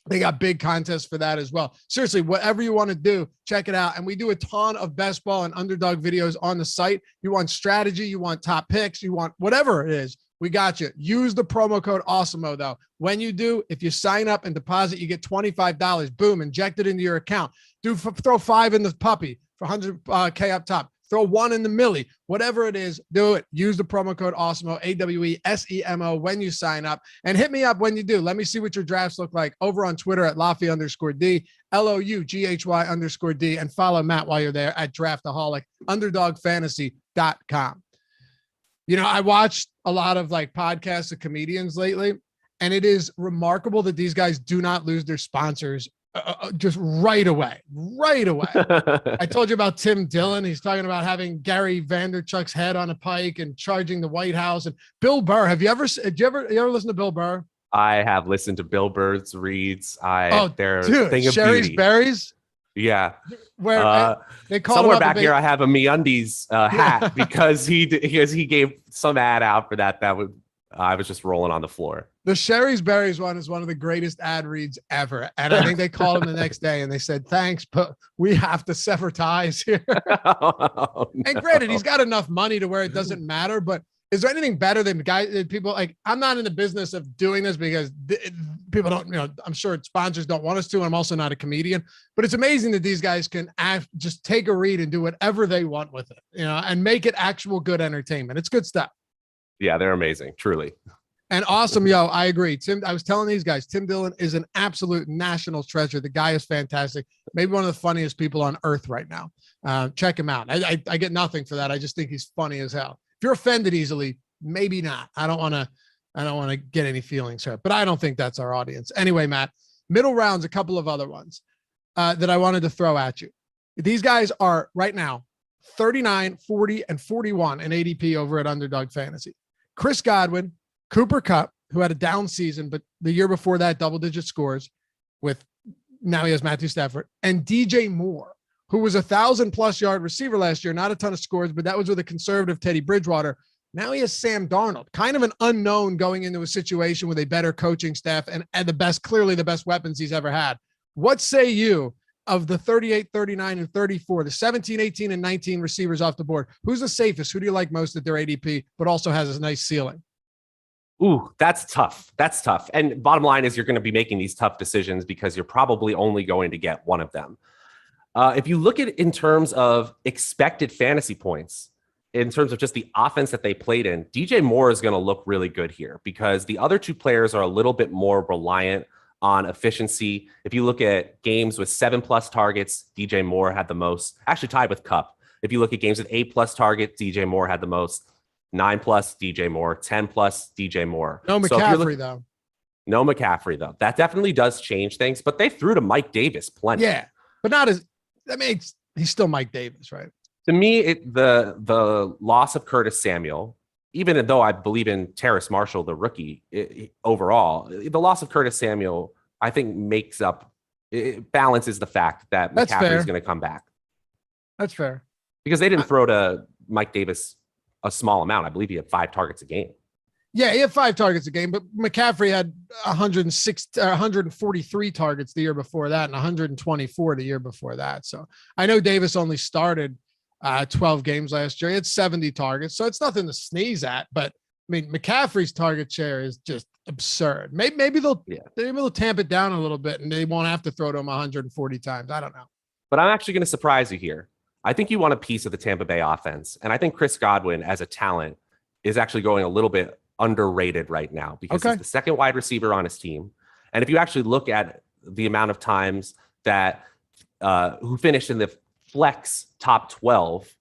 they got big contests for that as well. Seriously, whatever you want to do, check it out. And we do a ton of best ball and underdog videos on the site. You want strategy, you want top picks, you want whatever it is, we got you. Use the promo code Awesemo though. When you do, if you sign up and deposit, you get $25. Boom, inject it into your account. Throw 5 in the puppy for $100K up top. Throw 1 in the millie, whatever it is, do it. Use the promo code Awesemo, AWESEMO when you sign up, and hit me up when you do. Let me see what your drafts look like over on Twitter at Laffy_D, LOUGHY_D, and follow Matt while you're there at Draftaholic, UnderdogFantasy.com. You know, I watched a lot of like podcasts of comedians lately, and it is remarkable that these guys do not lose their sponsors just right away. I told you about Tim Dillon. He's talking about having Gary Vaynerchuk's head on a pike and charging the White House. And Bill Burr, you ever listen to Bill Burr? I have listened to Bill Burr's reads. They're dude, thing of Sherry's beauty. Berries. Yeah. Where they call somewhere back here, I have a MeUndies hat because he gave some ad out for that. I was just rolling on the floor. The Sherry's Berries one is one of the greatest ad reads ever. And I think they called him the next day and they said, thanks, but we have to sever ties here. Oh, no. And granted, he's got enough money to where it doesn't matter, but is there anything better than people like, I'm not in the business of doing this because people don't, I'm sure sponsors don't want us to. And I'm also not a comedian, but it's amazing that these guys can just take a read and do whatever they want with it, and make it actual good entertainment. It's good stuff. Yeah, they're amazing, truly. And awesome, yo, I agree. I was telling these guys, Tim Dillon is an absolute national treasure. The guy is fantastic. Maybe one of the funniest people on earth right now. Check him out. I get nothing for that. I just think he's funny as hell. If you're offended easily, maybe not. I don't want to get any feelings hurt, but I don't think that's our audience. Anyway, Matt, middle rounds, a couple of other ones that I wanted to throw at you. These guys are right now 39, 40, and 41 in ADP over at Underdog Fantasy. Chris Godwin, Cooper Kupp, who had a down season, but the year before that, double-digit scores now he has Matthew Stafford, and DJ Moore, who was 1,000+ yard receiver last year, not a ton of scores, but that was with a conservative Teddy Bridgewater. Now he has Sam Darnold, kind of an unknown going into a situation with a better coaching staff and clearly the best weapons he's ever had. What say you of the 38, 39, and 34, the 17, 18, and 19 receivers off the board? Who's the safest? Who do you like most at their ADP, but also has a nice ceiling? Ooh, that's tough. And bottom line is you're going to be making these tough decisions because you're probably only going to get one of them. If you look at it in terms of expected fantasy points, in terms of just the offense that they played in, DJ Moore is going to look really good here because the other two players are a little bit more reliant on efficiency. If you look at games with 7+ targets, DJ Moore had the most, actually tied with Kupp. If you look at games with 8+ targets, DJ Moore had the most. 9+ DJ Moore, 10+ DJ Moore. No McCaffrey, though. No McCaffrey, though. That definitely does change things, but they threw to Mike Davis plenty. Yeah, but not as, he's still Mike Davis, right? To me, the loss of Curtis Samuel, even though I believe in Terrace Marshall, the rookie, overall, the loss of Curtis Samuel, I think balances the fact that McCaffrey is going to come back. That's fair. Because they didn't throw to Mike Davis a small amount. I believe he had 5 targets a game. Yeah, he had 5 targets a game, but McCaffrey had 143 targets the year before that and 124 the year before that. So I know Davis only started 12 games last year. He had 70 targets, so it's nothing to sneeze at. But I mean, McCaffrey's target share is just absurd. Maybe they'll tamp it down a little bit and they won't have to throw to him 140 times. I don't know. But I'm actually going to surprise you here. I think you want a piece of the Tampa Bay offense. And I think Chris Godwin as a talent is actually going a little bit underrated right now because he's the second wide receiver on his team. And if you actually look at the amount of times that who finished in the flex top 12,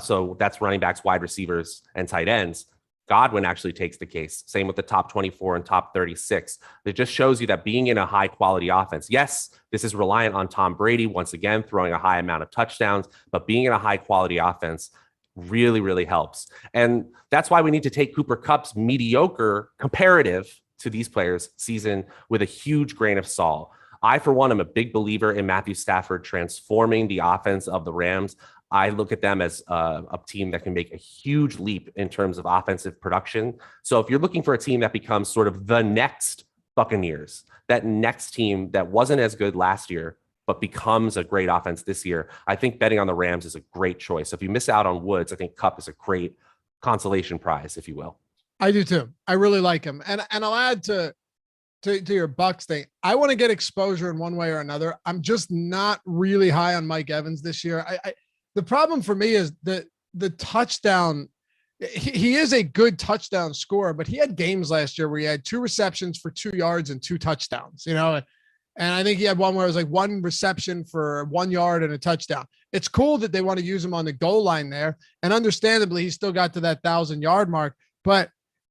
so that's running backs, wide receivers, and tight ends, Godwin actually takes the case. Same with the top 24 and top 36. It just shows you that being in a high quality offense, yes, this is reliant on Tom Brady, once again, throwing a high amount of touchdowns, but being in a high quality offense really, really helps. And that's why we need to take Cooper Kupp's mediocre comparative to these players' season with a huge grain of salt. I, for one, am a big believer in Matthew Stafford transforming the offense of the Rams. I look at them as a team that can make a huge leap in terms of offensive production. So if you're looking for a team that becomes sort of the next Buccaneers, that next team that wasn't as good last year, but becomes a great offense this year, I think betting on the Rams is a great choice. So if you miss out on Woods, I think Kupp is a great consolation prize, if you will. I do too. I really like him. And I'll add to your Bucs thing. I want to get exposure in one way or another. I'm just not really high on Mike Evans this year. The problem for me is the touchdown. He is a good touchdown scorer, but he had games last year where he had 2 receptions for 2 yards and 2 touchdowns, and I think he had one where it was like 1 reception for 1 yard and a touchdown. It's cool that they want to use him on the goal line there. And understandably, he still got to that 1,000-yard mark, but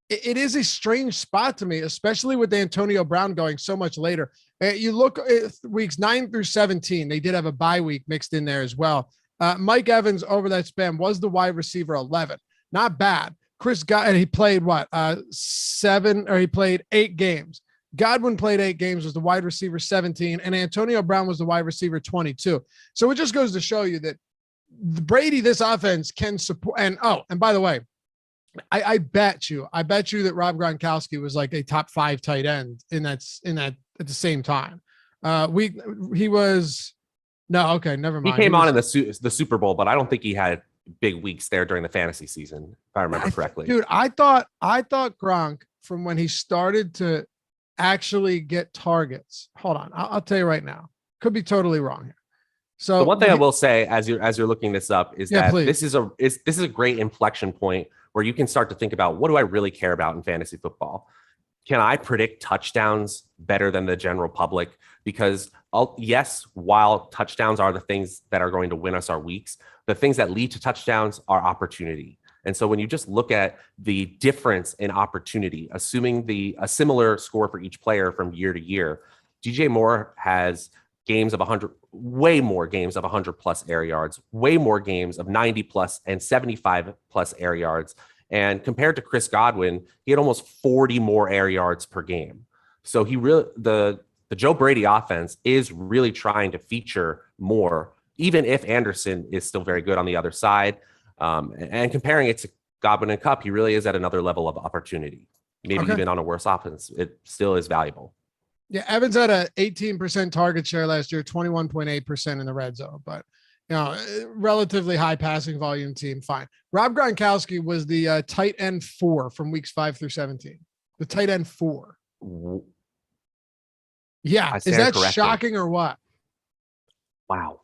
it is a strange spot to me, especially with Antonio Brown going so much later. You look at weeks 9 through 17, they did have a bye week mixed in there as well. Mike Evans over that span was the wide receiver 11. Not bad. He played he played 8 games. Godwin played 8 games, was the wide receiver 17, and Antonio Brown was the wide receiver 22. So it just goes to show you that Brady, this offense can support. And by the way, I bet you that Rob Gronkowski was like a top 5 tight end in that at the same time. He was. No, okay, never mind. He came on in the Super Bowl, but I don't think he had big weeks there during the fantasy season, if I remember correctly. Dude, I thought Gronk, from when he started to actually get targets. Hold on, I'll tell you right now. Could be totally wrong here. So the one thing I will say as you're looking this up is that please. this is a great inflection point where you can start to think about, what do I really care about in fantasy football? Can I predict touchdowns better than the general public? Because yes, while touchdowns are the things that are going to win us our weeks, the things that lead to touchdowns are opportunity. And so when you just look at the difference in opportunity, assuming a similar score for each player from year to year, DJ Moore has games of 100, way more games of 100 plus air yards, way more games of 90 plus and 75 plus air yards. And compared to Chris Godwin, he had almost 40 more air yards per game. So the Joe Brady offense is really trying to feature more, even if Anderson is still very good on the other side. And comparing it to Godwin and Kupp, he really is at another level of opportunity. Maybe even on a worse offense, it still is valuable. Yeah, Evans had a 18% target share last year, 21.8% in the red zone, but relatively high passing volume team. Fine. Rob Gronkowski was the tight end 4 from weeks 5 through 17. The tight end 4. Yeah. Is that shocking or what? Wow.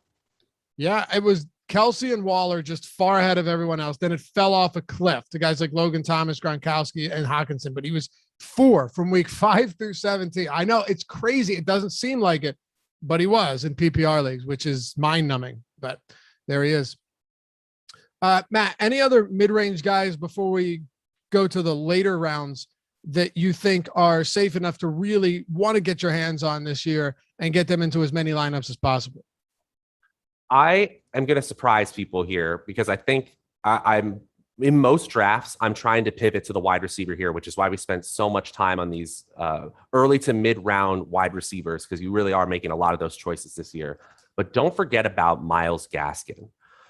Yeah, it was Kelsey and Waller just far ahead of everyone else. Then it fell off a cliff to guys like Logan Thomas, Gronkowski, and Hawkinson, but he was 4 from week 5 through 17. I know it's crazy. It doesn't seem like it, but he was in PPR leagues, which is mind numbing, but there he is. Matt, any other mid-range guys before we go to the later rounds that you think are safe enough to really want to get your hands on this year and get them into as many lineups as possible? I am going to surprise people here because I think I'm in most drafts, I'm trying to pivot to the wide receiver here, which is why we spent so much time on these early to mid-round wide receivers, because you really are making a lot of those choices this year. But don't forget about Myles Gaskin.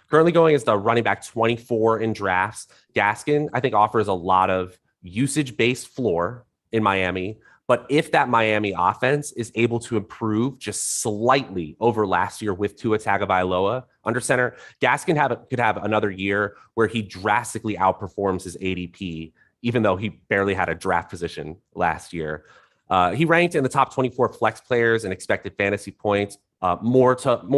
Currently going as the running back 24 in drafts. Gaskin, I think, offers a lot of usage-based floor in Miami. But if that Miami offense is able to improve just slightly over last year with Tua Tagovailoa under center, Gaskin could have another year where he drastically outperforms his ADP, even though he barely had a draft position last year. He ranked in the top 24 flex players and expected fantasy points more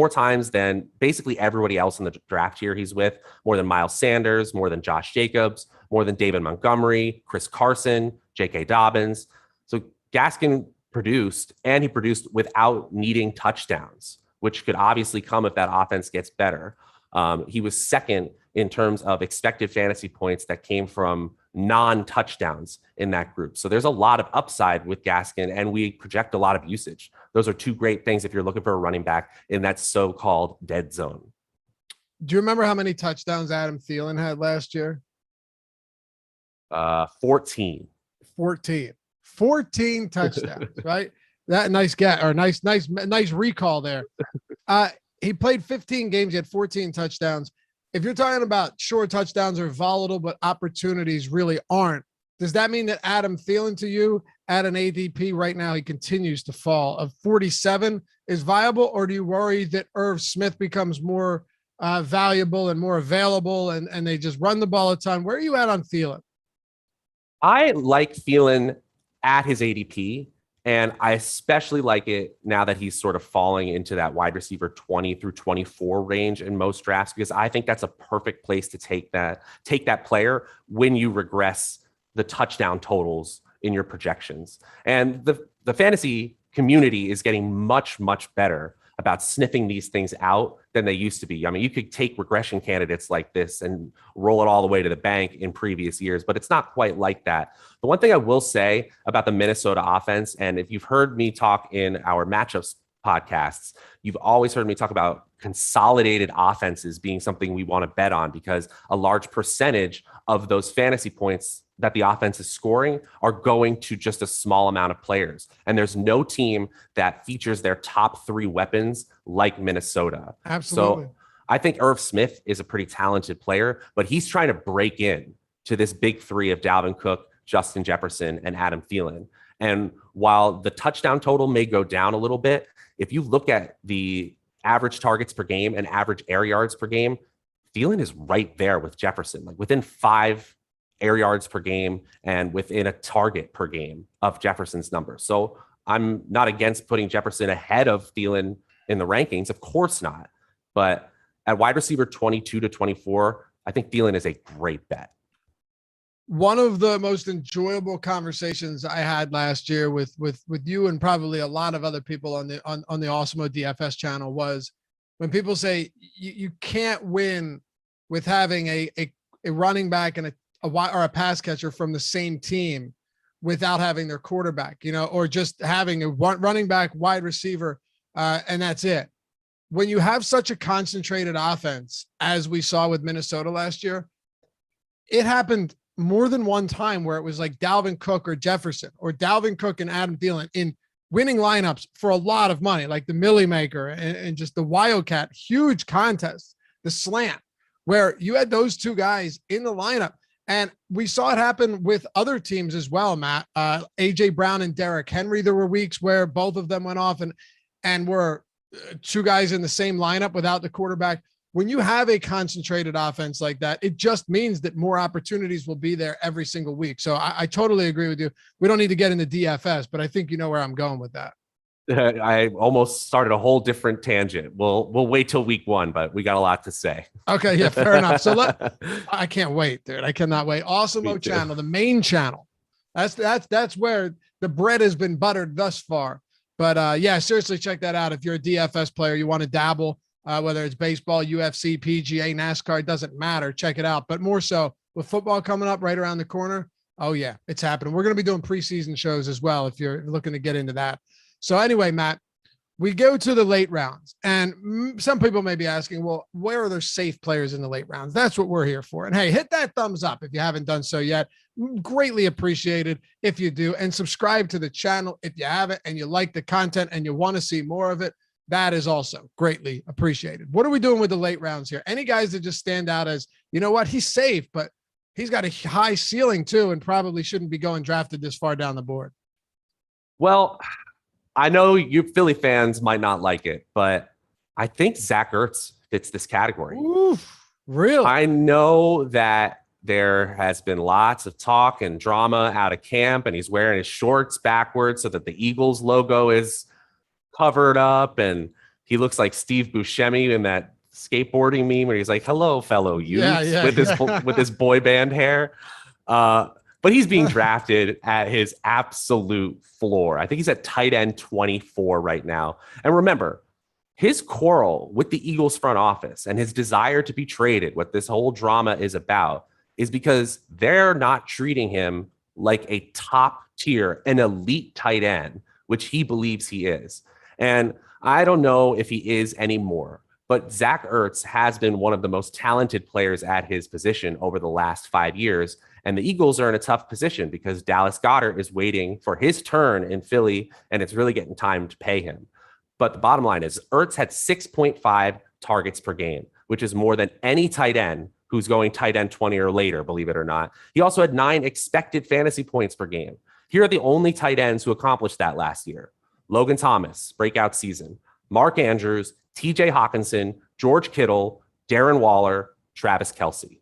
times than basically everybody else in the draft here he's with, more than Miles Sanders, more than Josh Jacobs, more than David Montgomery, Chris Carson, J.K. Dobbins. So Gaskin produced, and he produced without needing touchdowns, which could obviously come if that offense gets better. He was second in terms of expected fantasy points that came from non-touchdowns in that group. So there's a lot of upside with Gaskin, and we project a lot of usage. Those are two great things if you're looking for a running back in that so-called dead zone. Do you remember how many touchdowns Adam Thielen had last year? 14. 14. 14 touchdowns, right? That nice get or nice recall there. He played 15 games. He had 14 touchdowns. If you're talking about sure touchdowns are volatile, but opportunities really aren't, does that mean that Adam Thielen to you at an ADP right now, he continues to fall of 47 is viable? Or do you worry that Irv Smith becomes more valuable and more available and they just run the ball a ton? Where are you at on Thielen? I like Thielen at his ADP. And I especially like it now that he's sort of falling into that wide receiver 20 through 24 range in most drafts, because I think that's a perfect place to take that player when you regress the touchdown totals in your projections. And the fantasy community is getting much, much better about sniffing these things out than they used to be. I mean, you could take regression candidates like this and roll it all the way to the bank in previous years, but it's not quite like that. The one thing I will say about the Minnesota offense, and if you've heard me talk in our matchups podcasts, you've always heard me talk about consolidated offenses being something we want to bet on, because a large percentage of those fantasy points that the offense is scoring are going to just a small amount of players. And there's no team that features their top 3 weapons like Minnesota. Absolutely. So I think Irv Smith is a pretty talented player, but he's trying to break in to this big 3 of Dalvin Cook, Justin Jefferson, and Adam Thielen. And while the touchdown total may go down a little bit, if you look at the average targets per game and average air yards per game, Thielen is right there with Jefferson, like within 5 air yards per game and within a target per game of Jefferson's numbers. So I'm not against putting Jefferson ahead of Thielen in the rankings. Of course not. But at wide receiver 22 to 24, I think Thielen is a great bet. One of the most enjoyable conversations I had last year with you and probably a lot of other people on the Awesemo DFS channel was when people say you can't win with having a running back and a pass catcher from the same team without having their quarterback, or just having a running back, wide receiver, and that's it. When you have such a concentrated offense, as we saw with Minnesota last year, it happened more than one time where it was like Dalvin Cook or Jefferson or Dalvin Cook and Adam Thielen in winning lineups for a lot of money, like the Millie Maker and just the Wildcat, huge contests, the slant, where you had those 2 guys in the lineup. And we saw it happen with other teams as well, Matt. AJ Brown and Derrick Henry, there were weeks where both of them went off and were 2 guys in the same lineup without the quarterback. When you have a concentrated offense like that, it just means that more opportunities will be there every single week. So I totally agree with you. We don't need to get into DFS, but I think you know where I'm going with that. I almost started a whole different tangent. We'll wait till week 1, but we got a lot to say. Okay. Yeah, fair enough. So I can't wait, dude. I cannot wait. Awesemo channel, the main channel. That's where the bread has been buttered thus far. But yeah, seriously, check that out. If you're a DFS player, you want to dabble, whether it's baseball, UFC, PGA, NASCAR, it doesn't matter. Check it out. But more so with football coming up right around the corner. Oh yeah, it's happening. We're going to be doing preseason shows as well, if you're looking to get into that. So anyway, Matt, we go to the late rounds, and some people may be asking, well, where are there safe players in the late rounds? That's what we're here for. And hey, hit that thumbs up if you haven't done so yet. Greatly appreciated if you do, and subscribe to the channel if you haven't and you like the content and you want to see more of it. That is also greatly appreciated. What are we doing with the late rounds here? Any guys that just stand out as, you know what, he's safe, but he's got a high ceiling too and probably shouldn't be going drafted this far down the board? Well, I know you Philly fans might not like it, but I think Zach Ertz fits this category. Oof, really? I know that there has been lots of talk and drama out of camp, and he's wearing his shorts backwards so that the Eagles logo is covered up, and he looks like Steve Buscemi in that skateboarding meme where he's like, "Hello, fellow youths," with his boy band hair. But he's being drafted at his absolute floor. I think he's at tight end 24 right now. And remember, his quarrel with the Eagles front office and his desire to be traded, what this whole drama is about, is because they're not treating him like a top tier, an elite tight end, which he believes he is. And I don't know if he is anymore, But Zach Ertz has been one of the most talented players at his position over the last 5 years. And the Eagles are in a tough position because Dallas Goedert is waiting for his turn in Philly, and it's really getting time to pay him. But the bottom line is Ertz had 6.5 targets per game, which is more than any tight end who's going tight end 20 or later, believe it or not. He also had 9 expected fantasy points per game. Here are the only tight ends who accomplished that last year. Logan Thomas, breakout season. Mark Andrews, TJ Hawkinson, George Kittle, Darren Waller, Travis Kelce.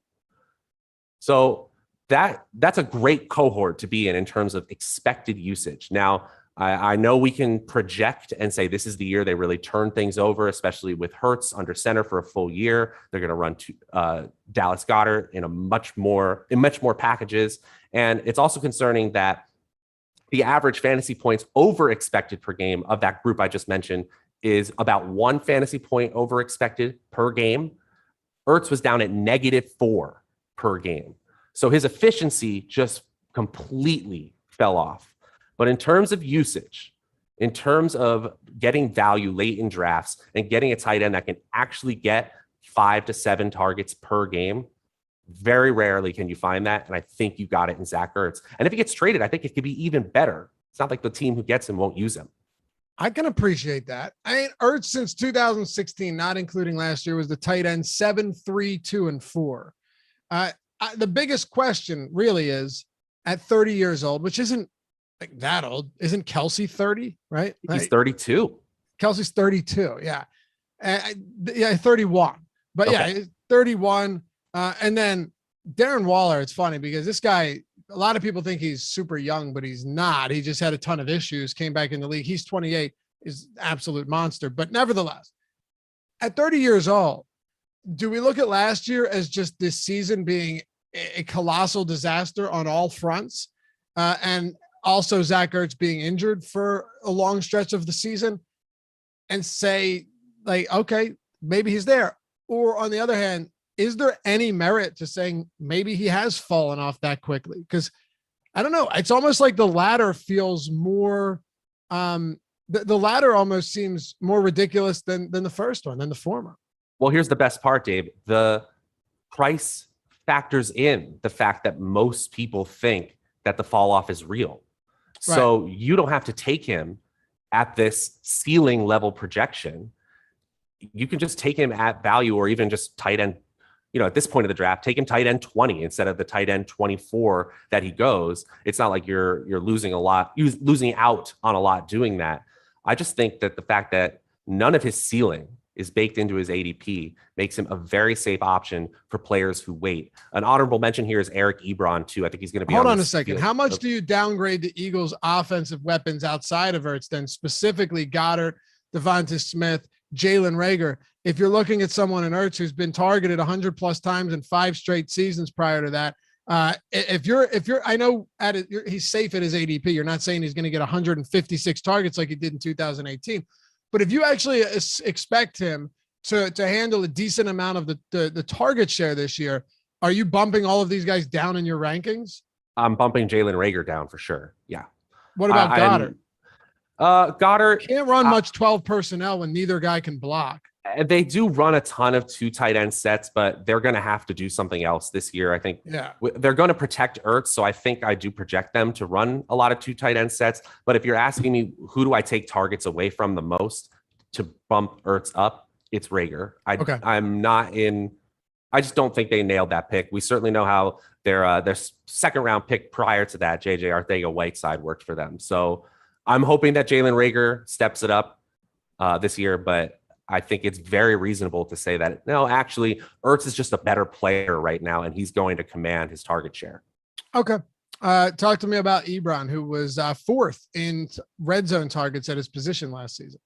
So that's a great cohort to be in terms of expected usage. Now, I know we can project and say this is the year they really turn things over, especially with Hurts under center for a full year. They're going to run Dallas Goedert in much more packages. And it's also concerning that the average fantasy points over expected per game of that group I just mentioned is about 1 fantasy point over expected per game. Ertz was down at -4 per game. So his efficiency just completely fell off. But in terms of usage, in terms of getting value late in drafts and getting a tight end that can actually get 5 to 7 targets per game, very rarely can you find that. And I think you got it in Zach Ertz. And if he gets traded, I think it could be even better. It's not like the team who gets him won't use him. I can appreciate that. I mean, Ertz since 2016, not including last year, was the tight end 7, 3, 2, and 4. The biggest question really is at 30 years old, which isn't like that old. Isn't Kelce 30, right? He's 32. Kelce's 32. Yeah. 31. But okay. Yeah, 31. And then Darren Waller, it's funny because this guy, a lot of people think he's super young, but he's not. He just had a ton of issues, came back in the league. He's 28, is absolute monster. But nevertheless, at 30 years old, do we look at last year as just this season being a colossal disaster on all fronts? And also Zach Ertz being injured for a long stretch of the season and say like, okay, maybe he's there. Or on the other hand, is there any merit to saying maybe he has fallen off that quickly? Because I don't know. It's almost like the latter feels more, the latter almost seems more ridiculous than the first one, than the former. Well, here's the best part, Dave. The price factors in the fact that most people think that the fall off is real. Right. So you don't have to take him at this ceiling level projection. You can just take him at value or even just tight end, at this point of the draft, take him tight end 20 instead of the tight end 24 that he goes. It's not like you're losing out on a lot doing that. I just think that the fact that none of his ceiling is baked into his ADP makes him a very safe option for players who wait. An honorable mention here is Eric Ebron too. I think he's going to be. Hold on a second. How much do you downgrade the Eagles' offensive weapons outside of Ertz, then specifically Goddard, Devonta Smith, Jalen Reagor? If you're looking at someone in Ertz who's been targeted 100 plus times in 5 straight seasons prior to that, if you're, I know he's safe at his ADP. You're not saying he's going to get 156 targets like he did in 2018. But if you actually expect him to handle a decent amount of the target share this year, are you bumping all of these guys down in your rankings? I'm bumping Jalen Reagor down for sure. Yeah. What about Goddard? Goddard can't run much 12 personnel when neither guy can block. They do run a ton of 2 tight end sets, but they're going to have to do something else this year. I think they're going to protect Ertz. So I think I do project them to run a lot of 2 tight end sets. But if you're asking me, who do I take targets away from the most to bump Ertz up? It's Reagor. I'm not in. I just don't think they nailed that pick. We certainly know how their second round pick prior to that, JJ Arcega-Whiteside, worked for them. So I'm hoping that Jalen Reagor steps it up this year, but I think it's very reasonable to say that, no, actually, Ertz is just a better player right now, and he's going to command his target share. Okay. Talk to me about Ebron, who was 4th in red zone targets at his position last season.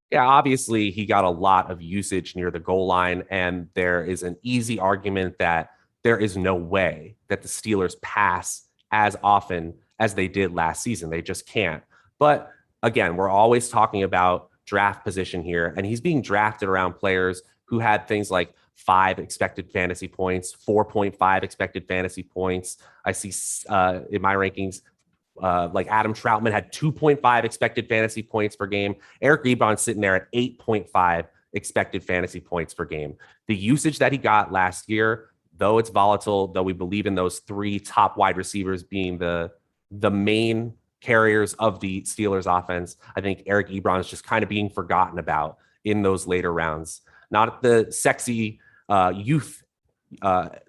Yeah, obviously, he got a lot of usage near the goal line, and there is an easy argument that there is no way that the Steelers pass as often as they did last season. They just can't. But again, we're always talking about draft position here, and he's being drafted around players who had things like 5 expected fantasy points, 4.5 expected fantasy points. I see in my rankings, like Adam Troutman had 2.5 expected fantasy points per game. Eric Ebron sitting there at 8.5 expected fantasy points per game. The usage that he got last year, though it's volatile, though we believe in those 3 top wide receivers being the main carriers of the Steelers offense, I think Eric Ebron is just kind of being forgotten about in those later rounds. Not the sexy youth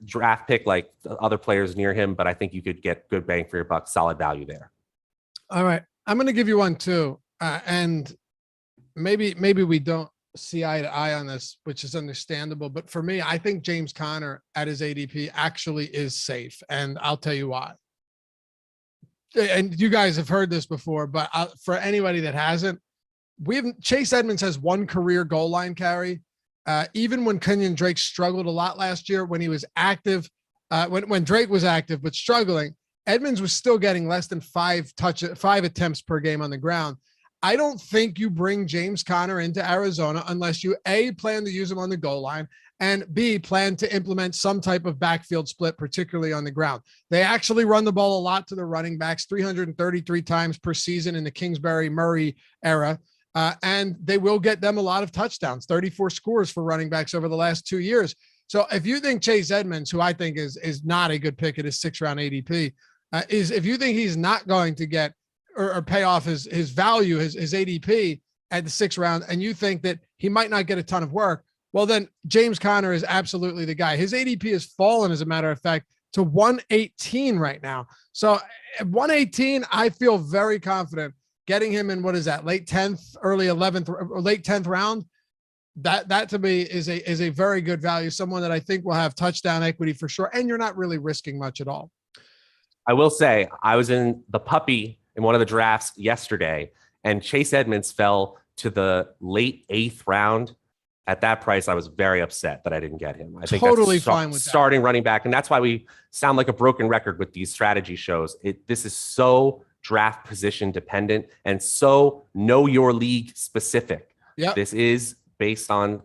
draft pick like the other players near him, but I think you could get good bang for your buck, solid value there. All right. I'm going to give you one too. And maybe we don't see eye to eye on this, which is understandable. But for me, I think James Conner at his ADP actually is safe. And I'll tell you why. And you guys have heard this before, but for anybody that hasn't, Chase Edmonds has 1 career goal line carry. Even when Kenyon Drake struggled a lot last year, when he was active, when Drake was active but struggling, Edmonds was still getting less than 5 attempts per game on the ground. I don't think you bring James Conner into Arizona unless you A, plan to use him on the goal line, and B, plan to implement some type of backfield split, particularly on the ground. They actually run the ball a lot to the running backs, 333 times per season in the Kingsbury-Murray era. And they will get them a lot of touchdowns, 34 scores for running backs over the last 2 years. So if you think Chase Edmonds, who I think is not a good pick at his 6th-round ADP, if you think he's not going to get or pay off his value, his ADP at the 6th round, and you think that he might not get a ton of work, well, then James Conner is absolutely the guy. His ADP has fallen, as a matter of fact, to 118 right now. So at 118, I feel very confident getting him in, what is that, late 10th, early 11th, or late 10th round. That to me is a very good value, someone that I think will have touchdown equity for sure. And you're not really risking much at all. I will say I was in the puppy in one of the drafts yesterday, and Chase Edmonds fell to the late 8th round. At that price, I was very upset that I didn't get him. I think totally that's fine with starting running back. And that's why we sound like a broken record with these strategy shows. This is so draft position dependent and so know your league specific. Yep. This is based on,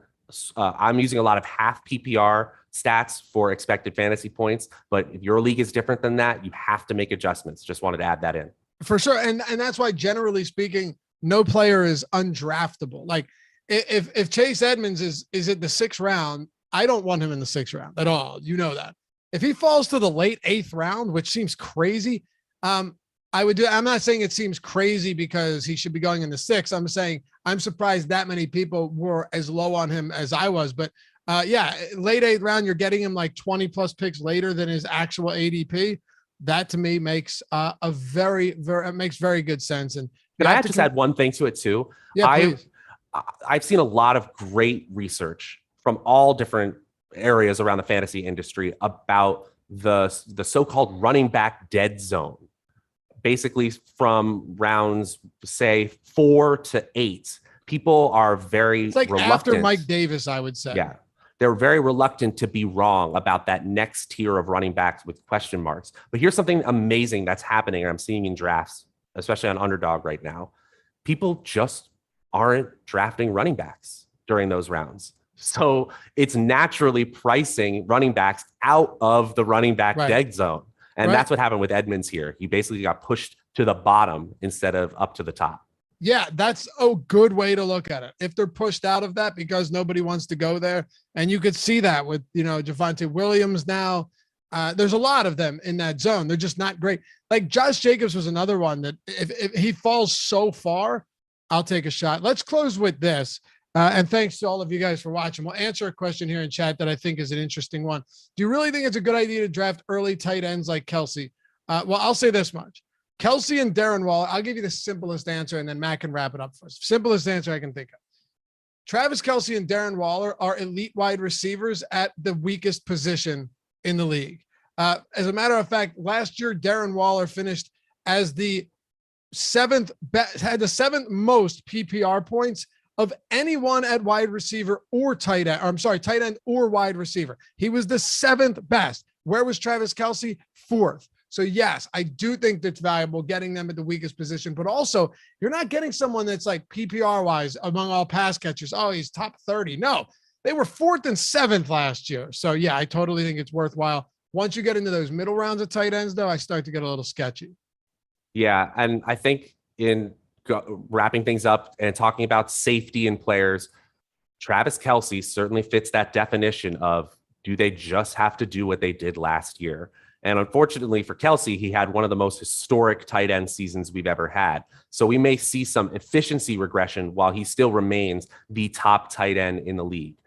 I'm using a lot of half PPR stats for expected fantasy points, but if your league is different than that, you have to make adjustments. Just wanted to add that in. For sure. And that's why, generally speaking, no player is undraftable. Like if Chase Edmonds is at the 6th round, I don't want him in the 6th round at all. You know that. If he falls to the late 8th round, which seems crazy, I would do. I'm not saying it seems crazy because he should be going in the 6th. I'm saying I'm surprised that many people were as low on him as I was. But yeah, late 8th round, you're getting him like 20 plus picks later than his actual ADP. That to me makes it makes very good sense. And can I just add one thing to it too? Yeah, I've seen a lot of great research from all different areas around the fantasy industry about the so-called running back dead zone. Basically from rounds, say 4 to 8, people are very reluctant. After Mike Davis, I would say. Yeah. They're very reluctant to be wrong about that next tier of running backs with question marks. But here's something amazing that's happening, and I'm seeing in drafts, especially on Underdog right now. People just aren't drafting running backs during those rounds. So it's naturally pricing running backs out of the running back dead zone. And that's what happened with Edmonds here. He basically got pushed to the bottom instead of up to the top. Yeah, that's a good way to look at it. If they're pushed out of that because nobody wants to go there, and you could see that with, Javonte Williams now. There's a lot of them in that zone. They're just not great. Like Josh Jacobs was another one that if he falls so far, I'll take a shot. Let's close with this. And thanks to all of you guys for watching. We'll answer a question here in chat that I think is an interesting one. Do you really think it's a good idea to draft early tight ends like Kelsey? Well, I'll say this much. Kelsey and Darren Waller, I'll give you the simplest answer, and then Matt can wrap it up for us. Simplest answer I can think of. Travis Kelsey and Darren Waller are elite wide receivers at the weakest position in the league. As a matter of fact, last year, Darren Waller finished as the 7th best, had the 7th most PPR points of anyone at wide receiver or tight end. Or I'm sorry, tight end or wide receiver. He was the 7th best. Where was Travis Kelsey? 4th. So yes, I do think that's valuable getting them at the weakest position, but also you're not getting someone that's like PPR wise among all pass catchers. Oh, he's top 30. No, they were 4th and 7th last year. So yeah, I totally think it's worthwhile. Once you get into those middle rounds of tight ends though, I start to get a little sketchy. Yeah. And I think in wrapping things up and talking about safety in players, Travis Kelce certainly fits that definition of, do they just have to do what they did last year? And unfortunately for Kelce, he had one of the most historic tight end seasons we've ever had. So we may see some efficiency regression while he still remains the top tight end in the league.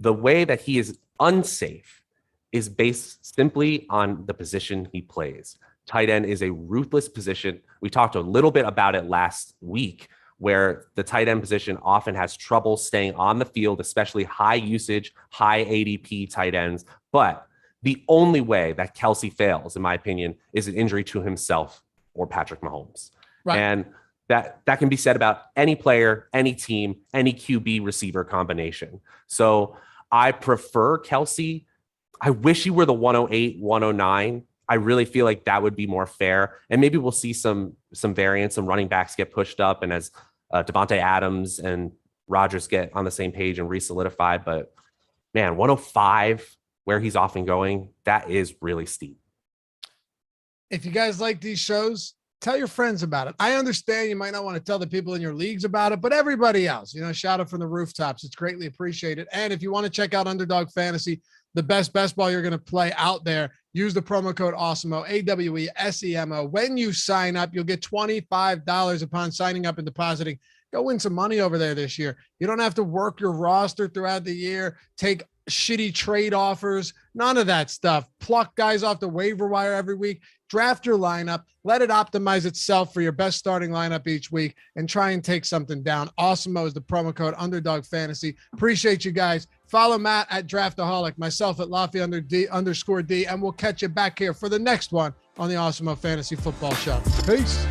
The way that he is unsafe is based simply on the position he plays. Tight end is a ruthless position. We talked a little bit about it last week, where the tight end position often has trouble staying on the field, especially high usage, high ADP tight ends. But the only way that Kelce fails, in my opinion, is an injury to himself or Patrick Mahomes. Right. And that can be said about any player, any team, any QB receiver combination. So I prefer Kelce. I wish he were the 108, 109. I really feel like that would be more fair. And maybe we'll see some variance, some running backs get pushed up. And as Devontae Adams and Rodgers get on the same page and re-solidify. But man, 105, where he's often going, that is really steep. If you guys like these shows, tell your friends about it. I understand you might not want to tell the people in your leagues about it, but everybody else, shout out from the rooftops. It's greatly appreciated. And if you want to check out Underdog Fantasy, the best ball you're going to play out there, use the promo code Awesemo, AWESEMO. When you sign up, you'll get $25 upon signing up and depositing. Go win some money over there this year. You don't have to work your roster throughout the year, take shitty trade offers, none of that stuff. Pluck guys off the waiver wire every week. Draft your lineup, let it optimize itself for your best starting lineup each week, and try and take something down. Awesemo is the promo code Underdog Fantasy. Appreciate you guys. Follow Matt at Draftaholic, myself at Laffy_D, and we'll catch you back here for the next one on the Awesemo Fantasy Football Show. Peace.